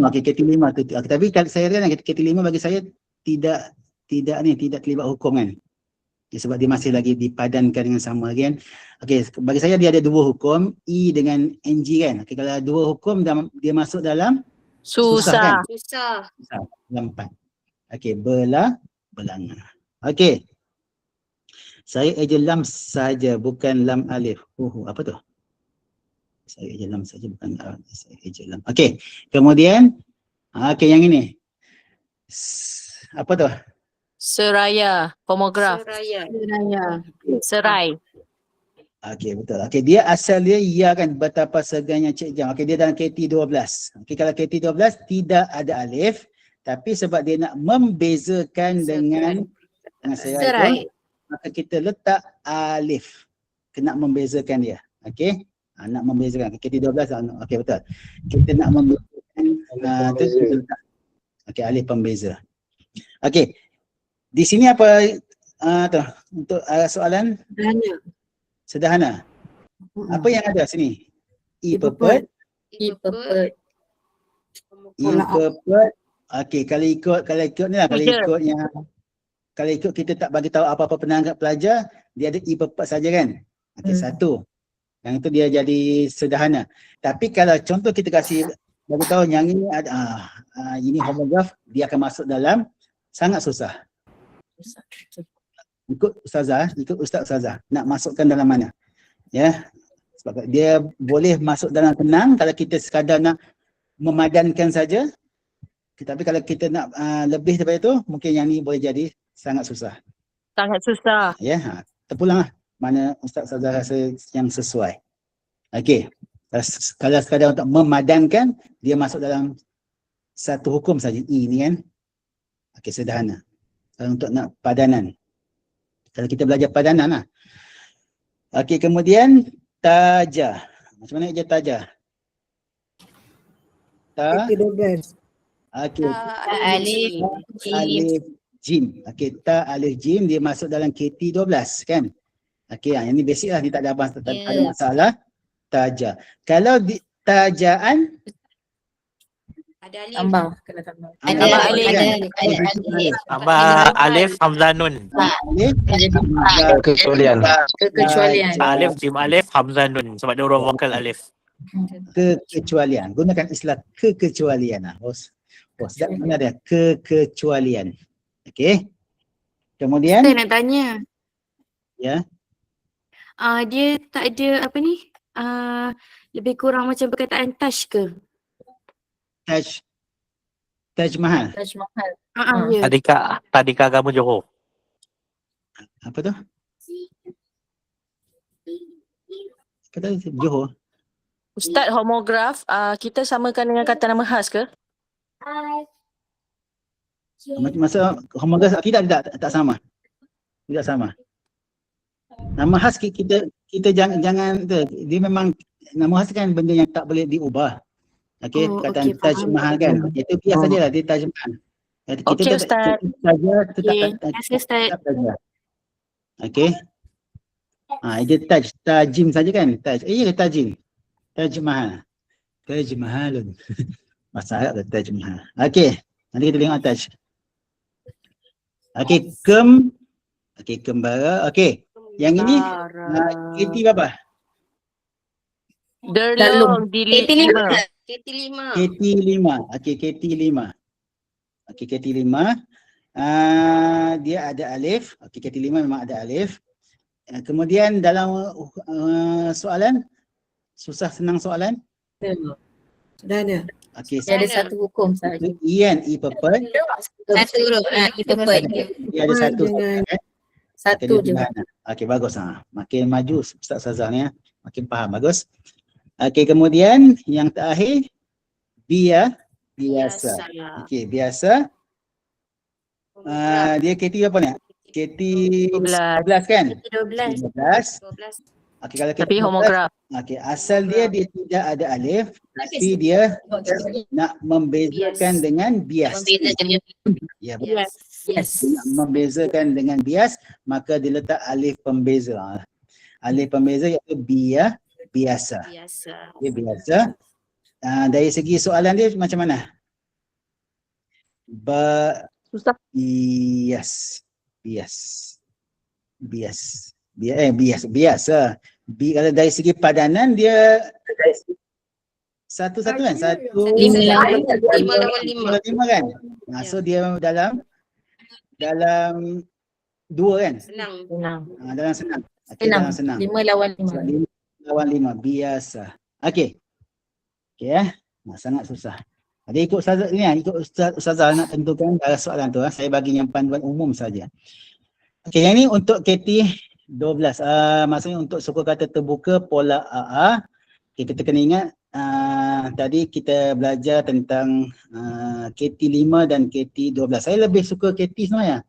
Okey, KT5 tu. Okay, tapi kalau saya lihat KT5 bagi saya tidak terlibat hukum kan. Ya, sebab dia masih lagi dipadankan dengan sama kan. Okey, bagi saya dia ada dua hukum, E dengan NG kan. Okey, kalau dua hukum dia masuk dalam susah kan? Susah. Dalam 4. Okey, belanga. Okey. Saya eja lam saja bukan lam alif. Apa tu? Saya eja lam saja bukan saya eja lam. Okey. Kemudian okey yang ini. Apa tu? Seraya. Homograf. Serai. Okey, betul. Okey, dia asal dia ya kan, betapa seganya Cik Jam. Okey, dia dalam KT12. Okey, kalau KT12 tidak ada alif, tapi sebab dia nak membezakan dengan serai, maka kita letak alif. Kena membezakan dia. Okey? Nak membezakan. KT12 okey, betul. Kita nak membezakan tu kita letak. Okey, alif pembeza. Okey. Di sini apa tu untuk soalan? Sederhana. Apa yang ada sini? E-purpose. Okey, kalau ikut ni lah, kalau ikut kita tak bagi tahu apa-apa penanggap pelajar, dia ada e-purpose saja kan? Okey, satu. Yang itu dia jadi sederhana. Tapi kalau contoh kita kasih bagi tahu yang ini ada ini homograf, dia akan masuk dalam sangat susah. Ikut Ustaz Ustazah nak masukkan dalam mana, ya, sebab dia boleh masuk dalam tenang kalau kita sekadar nak memadankan saja, tapi kalau kita nak lebih daripada itu, mungkin yang ni boleh jadi sangat susah. Ya, terpulanglah mana Ustaz Ustazah rasa yang sesuai. Okey, kalau sekadar untuk memadankan, dia masuk dalam satu hukum saja, E ni kan. Okey, sederhana. Kalau untuk nak padanan, kalau kita belajar padanan lah. Okey, kemudian taja. Macam mana je taja? Okey. Alif jim. Okey, ta alif jim dia masuk dalam KT12 kan? Okey, yang ni basic lah, dia tak ada masalah. Taja. Kalau di tajaan Tambah. Kena tambah. Tambah alif hamzah nun. Kecualian. Alif jim alif hamzah nun sebab dia huruf vokal alif. Kekecualian. Gunakan istilah kekecualian lah. Bos, tak mana dia? Kekecualian. Okey. Kemudian Saya nak tanya. ya. Dia tak ada apa ni? Lebih kurang macam perkataan touch ke? Taj Mahal. Ya. Tadika agama Johor. Apa tu? Kata Johor. Ustaz, homograf, kita samakan dengan kata nama khas ke? Masa homograf tidak sama. Tidak sama. Nama khas kita jangan tu. Dia memang nama khas kan benda yang tak boleh diubah. Okey, perkataan Taj Mahal kan. Itu biasa sajalah dia Taj Mahal. Okey, Ustaz. Terima kasih, Ustaz. Okey. Dia tajim saja kan? Ya, tajim. Taj Mahal. Taj Mahalun. Bahasa Arab Taj Mahal. Okey, nanti kita tengok Taj. Okey, kembara. Okey. Yang ini KT berapa? Derlong di KT5. Okey, KT5. Okey, KT5. Dia ada alif. Okey, KT5 memang ada alif. Kemudian dalam soalan, susah senang soalan? Sudah ada. Okey, ada satu hukum saja. Ian, E-purpose. Satu huruf. E-purpose. Dia ada satu. Satu je. Okey, bagus. Makin maju Ustaz Sazal ni. Makin faham. Bagus. Okey, kemudian yang terakhir B biasa. Okey, biasa. Dia KT apa ni? KT 12 kan? 12. Okey, kalau KT Tapi 12, homograf. okey, asal dia tidak ada alif, tapi dia nak membezakan dengan bias. Ya, betul. Nak membezakan dengan bias, maka dia letak alif pembeza. Alif pembeza iaitu biasa. Dia biasa. Dari segi soalan dia macam mana? Susah. Biasa. Kalau dari segi padanan dia satu kan? 5 lawan 5 kan? So dia dalam 2 kan? Senang. Dalam senang. Okay, dalam senang. 5 lawan 5. 5 lawan 5, biasa. Okey. Sangat susah. Dia ikut ustazah ni, ikut ustazah nak tentukan soalan tu. Saya bagi yang panduan umum saja. Okey, yang ni untuk KT 12. Maksudnya untuk suku kata terbuka pola AA. Kita kena ingat tadi kita belajar tentang KT 5 dan KT 12. Saya lebih suka KT sebenarnya.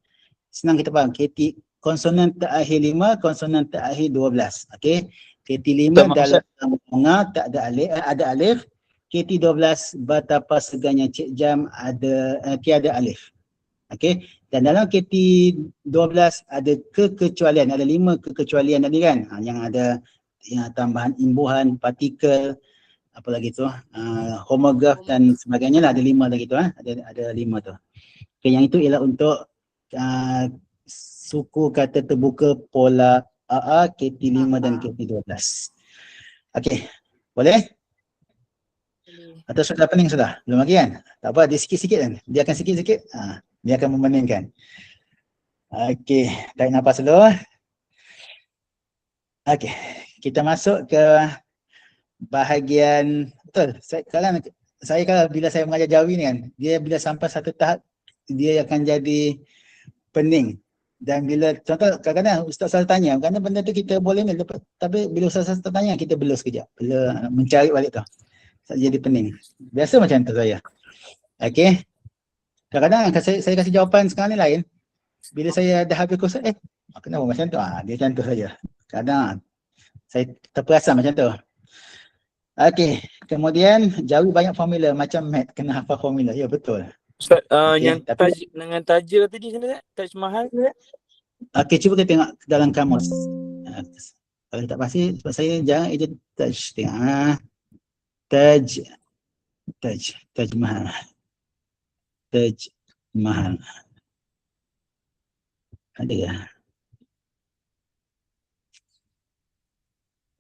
Senang kita faham. KT konsonan terakhir 5, konsonan terakhir 12. Okey. KT 5 dalam bunga tak ada alif, ada alif. KT 12 betapa segarnya Cik Jam ada tiada alif. Okey. Dan dalam KT 12 ada kekecualian, ada 5 kekecualian tadi kan. Yang ada tambahan imbuhan, partikel, apa lagi tu, homograf dan sebagainya lah, ada 5 lagi tu, ada 5 tu. Okay, yang itu ialah untuk suku kata terbuka pola AA, KT 5 dan KT 12. Okey, boleh? Atau sudah pening sudah? Belum lagi kan? Tak apa, dia sikit-sikit kan? Dia akan sikit-sikit, dia akan memeningkan. Okey, tarik nafas dulu. Okey, kita masuk ke bahagian, betul, kalau bila saya mengajar Jawi ni kan, dia bila sampai satu tahap, dia akan jadi pening. Dan bila, contoh kadang-kadang ustaz tanya, kadang benda tu kita boleh ni, tapi bila ustaz tanya, kita belus sekejap, bila mencari balik tu. Jadi pening. Biasa macam tu saya. Okey. Kadang-kadang saya kasih jawapan sekarang ni lain. Bila saya dah habis kursus, kenapa macam tu? Dia macam tu saja. Kadang saya terperasan macam tu. Okey. Kemudian Jawi banyak formula macam mat, kena hafal formula. Ya betul. Ustaz, yang dengan taja tadi sana, Taj Mahal. Okey, cuba kita tengok dalam kamus. Kalau tak pasti, sebab saya jarang eja Taj. Tengok. Taj Mahal. Taj Mahal. Ada ke?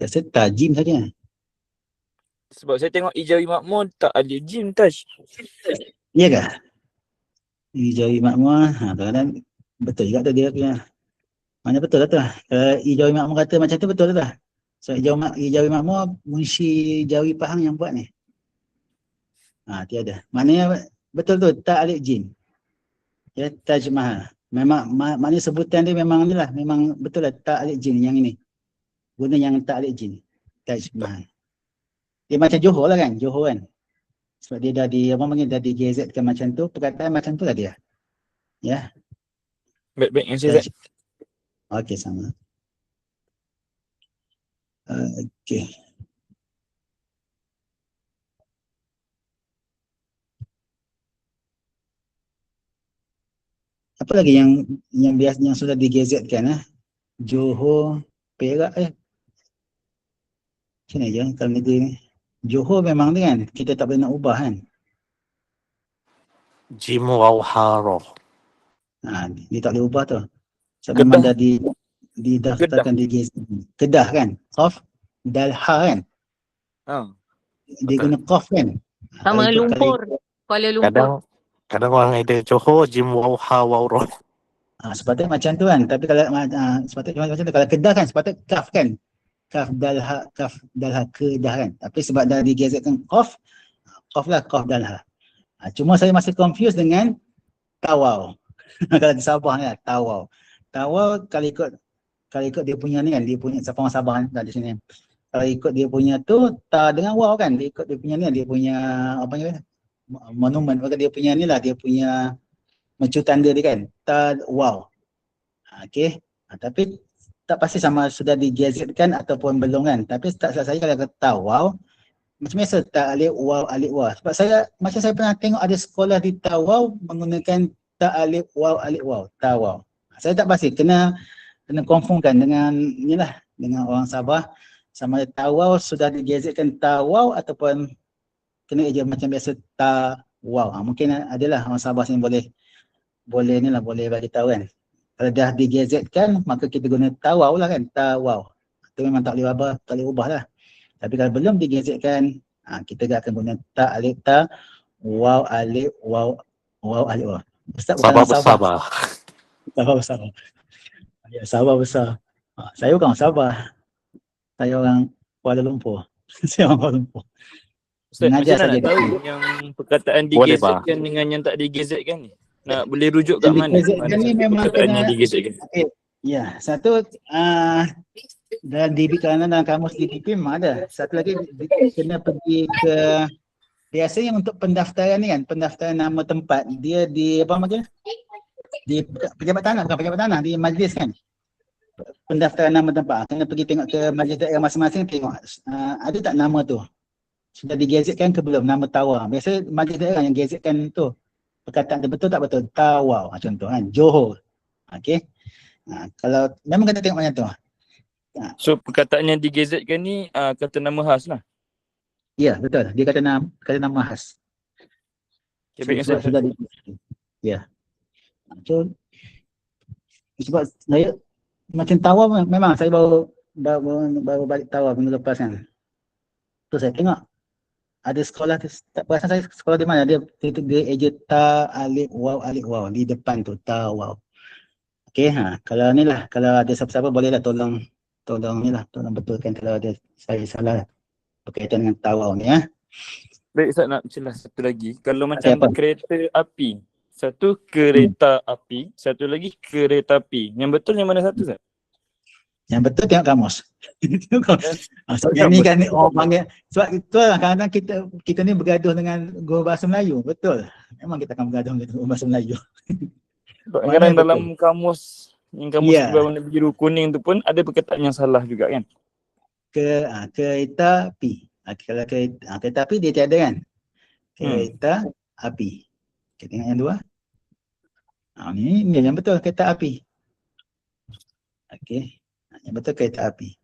Rasa tajim saja. Sebab saya tengok Ijawi Makmur tak ada jim Taj. Ya ke? Ijawi Makmur, kadang-kadang betul juga tu dia punya. Mana betul lah tu. Ijawi Makmur kata macam tu betul lah tu. So Ijawi Makmur, Munshi Jawi Pahang yang buat ni. Tiada. Maknanya betul tu, tak alif jim. Ya, Taj Mahal. Memang maknanya sebutan dia memang ni lah, memang betul lah tak alif jim yang ini. Guna yang tak alif jim. Taj Mahal. Dia macam Johor lah kan, Johor kan. Sebab dia dah dah di GZ kan macam tu, perkataan macam tu lah dia. Ya. Baik-baik yang saya. Okey, sama. Okey. Apa lagi yang biasa yang sudah di GZ kan? Johor, Perak macam mana je kalau negeri ni? Johor memang tu kan, kita tak boleh nak ubah kan? Jim Wauharo. Dia tak boleh ubah tu. Sebab memang dah didaftarkan di GZ. Kedah kan? Qaf, Dalha kan? Dia guna Qaf kan? Sama Lumpur. Kuala Lumpur. Kadang orang ada Johor, Jim Wauharo. Sepatutnya macam tu kan, tapi kalau sepatutnya macam tu, kalau Kedah kan sepatutnya Kaf kan? Kaf Dalha Kedah kan? Tapi sebab dah digezetkan Qaf lah, Qaf Dalha. Cuma saya masih confused dengan Tawau. Kalau di Sabah ni, Tawau. Tawau kalau ikut dia punya ni kan, dia punya siapa orang Sabah kan di sini. Kalau ikut dia punya tu, ta dengan waw kan, dia ikut dia punya ni, dia punya apa ni, monumen, maka dia punya ni lah, dia punya mercu tanda dia kan, wow. Okey. Tapi tak pasti sama sudah digazetkan ataupun belum kan. Tapi tak salah saya kalau kata wow, macam biasa alif wow. Sebab macam saya pernah tengok ada sekolah di Tawau menggunakan alif wow, Tawau. Saya tak pasti, kena confirmkan dengan inilah, dengan orang Sabah sama ada Tawau sudah digazetkan Tawau ataupun kena eja macam biasa Tawau. Mungkin adalah orang Sabah yang boleh ni lah, boleh bagi tahu kan. Kalau dah digazetkan maka kita guna Tawau lah kan, Tawau. Itu memang tak boleh ubah lah. Tapi kalau belum digazetkan, kita akan guna alif wow alif wow alif wow. Ustaz bukan Sabah. Sabah. Ya, Sabah besar. Saya bukan orang Sabah. Saya orang Kuala Lumpur. Saya orang Kuala Lumpur. Ustaz, Mengajar macam mana saja. nak tahu yang perkataan Boleh, digazetkan dengan yang tak digazetkan ni? Nak boleh rujuk kat Yang mana? digazetkan Mana ni satu memang perkataan kena- yang digazetkan? Okey. Ya, satu dalam dalam kamus DBP memang ada. Satu lagi kena pergi ke, biasanya untuk pendaftaran ni kan, pendaftaran nama tempat, dia di apa nama dia? Di pejabat tanah, di majlis kan. Pendaftaran nama tempat, kena pergi tengok ke majlis daerah masing-masing, tengok ada tak nama tu. Sudah digazetkan ke belum nama Tawau. Biasa majlis daerah yang gazetkan tu. Perkataan tu betul tak betul? Tawau contoh kan, Johor. Okey. Kalau memang kena tengok macam tu. So perkataan yang digazetkan ni kata nama khas lah. Ya, betul. Dia kata nama khas. Okay, baik, Sebab Ustaz. sudah ya. So, sebab saya macam Tawau memang saya baru balik Tawau minggu lepas kan. Tu saya tengok ada sekolah tu, tak perasan saya sekolah di mana, dia eja alif wow di depan tu Tawau. Okey, kalau ni lah, kalau ada siapa-siapa bolehlah tolong ni lah, tolong betulkan kalau ada saya salah berkaitan dengan Tawau ni ya. Baik Ustaz, nak celah satu lagi. Kalau macam apa? kereta api, satu kereta api, satu lagi kereta api. Yang betul yang mana satu Ustaz? Yang betul tengok kamus. Sebab yang ni kan orang panggil, sebab itu lah kadang-kadang kita ni bergaduh dengan guru bahasa Melayu. Betul. Memang kita akan bergaduh dengan guru bahasa Melayu. Kadang-kadang dalam kamus, yang kamus Ya. berwarna biru kuning tu pun ada perkataan yang salah juga kan? Kereta api. Kalau kereta api dia tiada kan? Kereta api. Kita tengok yang dua. Ni yang betul, kereta api. Okey. Yang betul kereta api.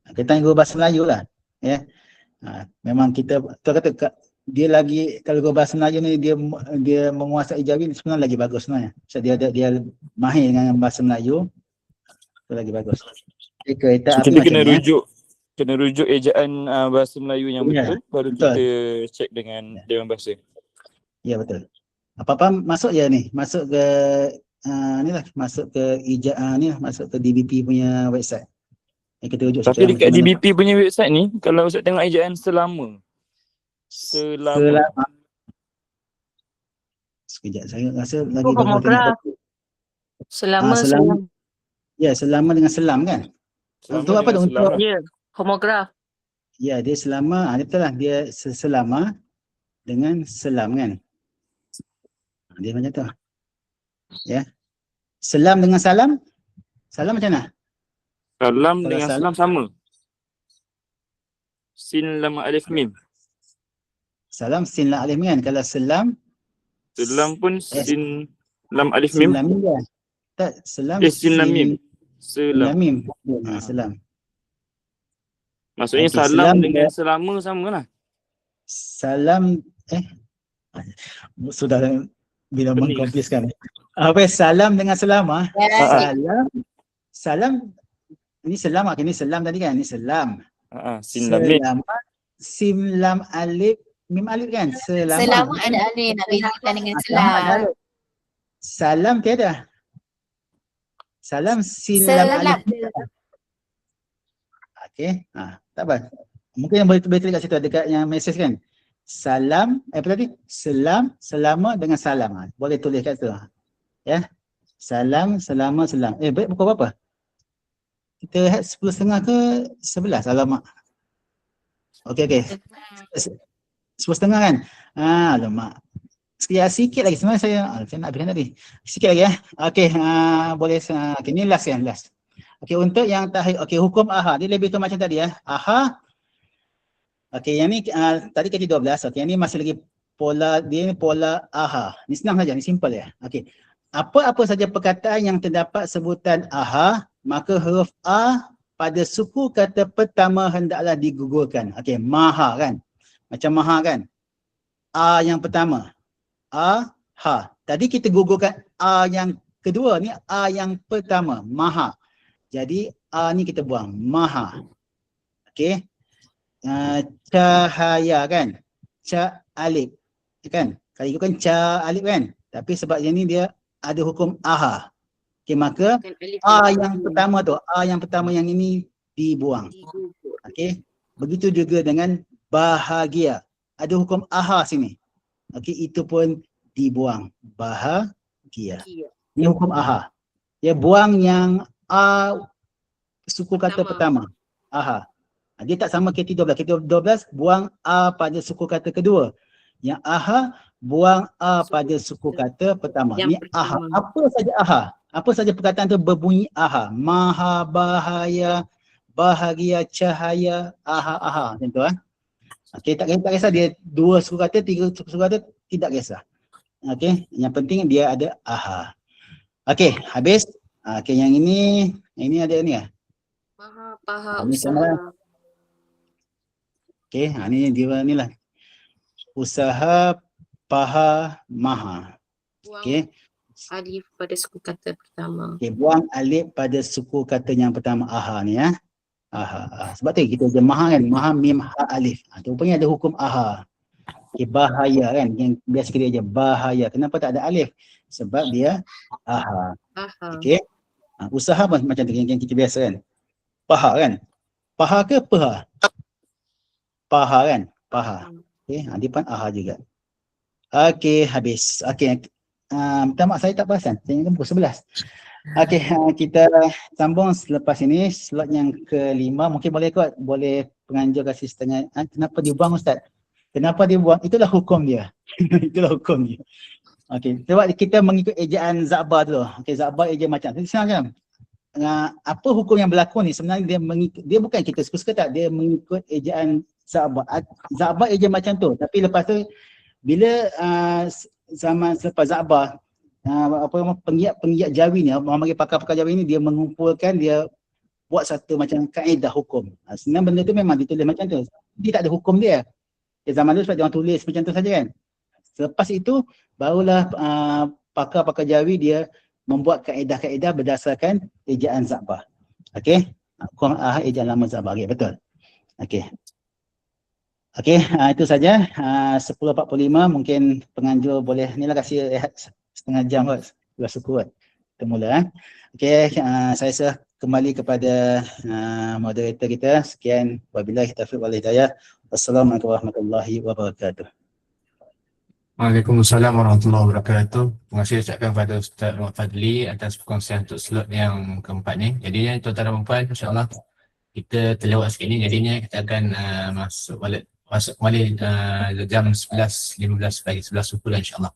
Kita tanya guru bahasa Melayu lah. Ya. Memang kita kata dia lagi, kalau guru bahasa Melayu ni dia menguasai Jawi ni sebenarnya lagi bagus sebenarnya. So dia mahir dengan bahasa Melayu. Itu lagi bagus. Kereta api Kita macam ni. kena rujuk ejaan bahasa Melayu yang Ya, betul, baru betul. kita cek dengan Dewan Bahasa. Ya betul. Apa-apa masuk je ni. Masuk ke ni lah, masuk ke masuk ke DBP punya website. Kita rujuk Tapi situ dekat macam mana. DBP punya website ni, kalau Ustaz tengok ejaan selama. Sekejap, saya rasa lagi Homograf. Selama Ya, selama dengan selam kan? Untuk apa tu? Untuk Ya, homograf. ya, dia selama, dia betul lah, dia selama dengan selam kan? Dia macam tu. Ya. Selam dengan salam? Salam macam mana? Salam Kalau dengan salam- salam sama. Sin lam alif mim. Salam sin lam alif mim kan? Kalau selam Selam pun sin lam alif sin mim. lam mim dia. Tak, selam Sin lam mim. sin lam Selam. mim. Selam. Maksudnya Okey, salam selam dengan dia- selama sama lah. Salam sudah bila Pening. mengkompliskan. Apa salam dengan selama? Salam ini selam, ini selam tadi kan? Ini selam. Sin lam mim. Selama sim lam alif mim alif kan? Selama. Selama ada alif nak bezakan dengan Selama ada selam. alif. Salam tiada. Salam sin lam alif. Okey. Tak apa. Mungkin yang boleh klik kat situ dekat yang mesej kan. Salam, apa tadi? Selam, selama dengan salam. Boleh tulis kat situ. Ya. Salam, selama, selam. Baik pukul berapa? Kita had 10.30 ke 11? Alamak. Okey. 10.30 kan? Alamak. sikit lagi sebenarnya saya nak habiskan tadi. Sikit lagi Okey, boleh okey ni last kan, last. Okey, untuk yang tahir, okey hukum aha dia lebih tu macam tadi Aha. Okey, yang ni tadi kata 12. Okey, yang ni masih lagi pola dia ni pola aha. Ni senang saja, ni simple Okey. Apa-apa saja perkataan yang terdapat sebutan aha, maka huruf a pada suku kata pertama hendaklah digugurkan. Okey, maha kan. Macam maha kan. A yang pertama. A, ha. Tadi kita gugurkan A yang kedua, ni A yang pertama, maha. Jadi A ni kita buang, maha. Okey. Cahaya kan. Ca alif. Kan? Kalau ikutkan ca alif kan. Tapi sebab yang ni dia ada hukum aha. Okey, maka A yang pertama tu, A yang pertama yang ini dibuang. Okey. Begitu juga dengan bahagia. Ada hukum aha sini. Okey, itu pun dibuang. Bahagia. Ini hukum aha. Dia buang yang a suku kata pertama. Aha. Dia tak sama KT12. KT12 buang a pada suku kata kedua. Yang aha buang a pada suku kata pertama. Ini aha. Apa saja aha? Apa saja perkataan tu berbunyi aha? Maha, bahaya, bahagia, cahaya, aha. Macam tu Okey, tak kisah dia 2 suku kata, 3 suku kata, tidak kisah. Okey, yang penting dia ada aha. Okey, habis. Okey, yang ini ada ni Maha, paha, Ini usaha. sama. Okey, ni dia ni lah. Usaha, paha, maha. Okey. Alif pada suku kata pertama. Okey, buang alif pada suku kata yang pertama aha ni Aha. Sebab tu kita ada maha kan, maha mim ha alif. Tu rupanya ada hukum aha. Okay, bahaya kan, yang biasa kita aja bahaya. Kenapa tak ada alif? Sebab dia aha. Okey. Usaha pun macam tu yang kita biasa kan. Paha kan? Paha ke paha? Paha kan? Paha. Okey, dia pun aha juga. Okey, habis. Okey. Minta maaf saya tak perasan. Saya ingat pukul 11. Okey, kita sambung selepas ini slot yang kelima. Mungkin boleh kot, boleh penganjur kasih setengah. Kenapa dia buang Ustaz? Kenapa dia buang? Itulah hukum dia. Itulah hukum dia. Okey, sebab kita mengikut ejaan Za'ba tu. Okey, Za'ba eja macam tu. Senang kan? Apa hukum yang berlaku ni sebenarnya dia bukan kita suka-suka tak, dia mengikut ejaan Za'ba. Za'ba eja macam tu. Tapi lepas tu bila zaman selepas Za'ba, penggiat Jawi ni, orang panggil pakar-pakar Jawi ni, dia mengumpulkan, dia buat satu macam kaedah hukum. Sebenarnya benda tu memang ditulis macam tu. Dia tak ada hukum dia. Zaman dulu sebab dia orang tulis macam tu saja kan. Selepas itu barulah pakar-pakar Jawi dia membuat kaedah-kaedah berdasarkan ejaan Za'ba. Okey. Hukum ejaan lama Za'ba. Okey, betul. Okey. Okey, itu saja. 10.45 mungkin penganjur boleh ni lah kasih setengah jam kot. Sudah syukur kot. Kita mula Okey, saya serah kembali kepada moderator kita. Sekian, wabillahi taufiq wal hidayah. Wassalamualaikum warahmatullahi wabarakatuh. Waalaikumsalam warahmatullahi wabarakatuh. Terima kasih ucapkan kepada Ustaz Muhammad Fadli atas perkongsian untuk slot yang keempat ni. Jadinya tuan-tuan dan puan, insya-Allah kita terlewat sikit ni, jadinya kita akan masuk balik jam 11.15 pagi, 11 suku insya-Allah.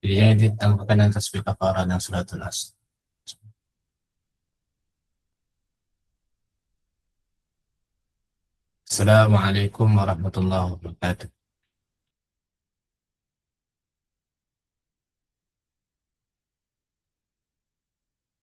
Jadinya ditambahkan dalam tasbih kafarah dan suratul As. Assalamualaikum warahmatullahi wabarakatuh.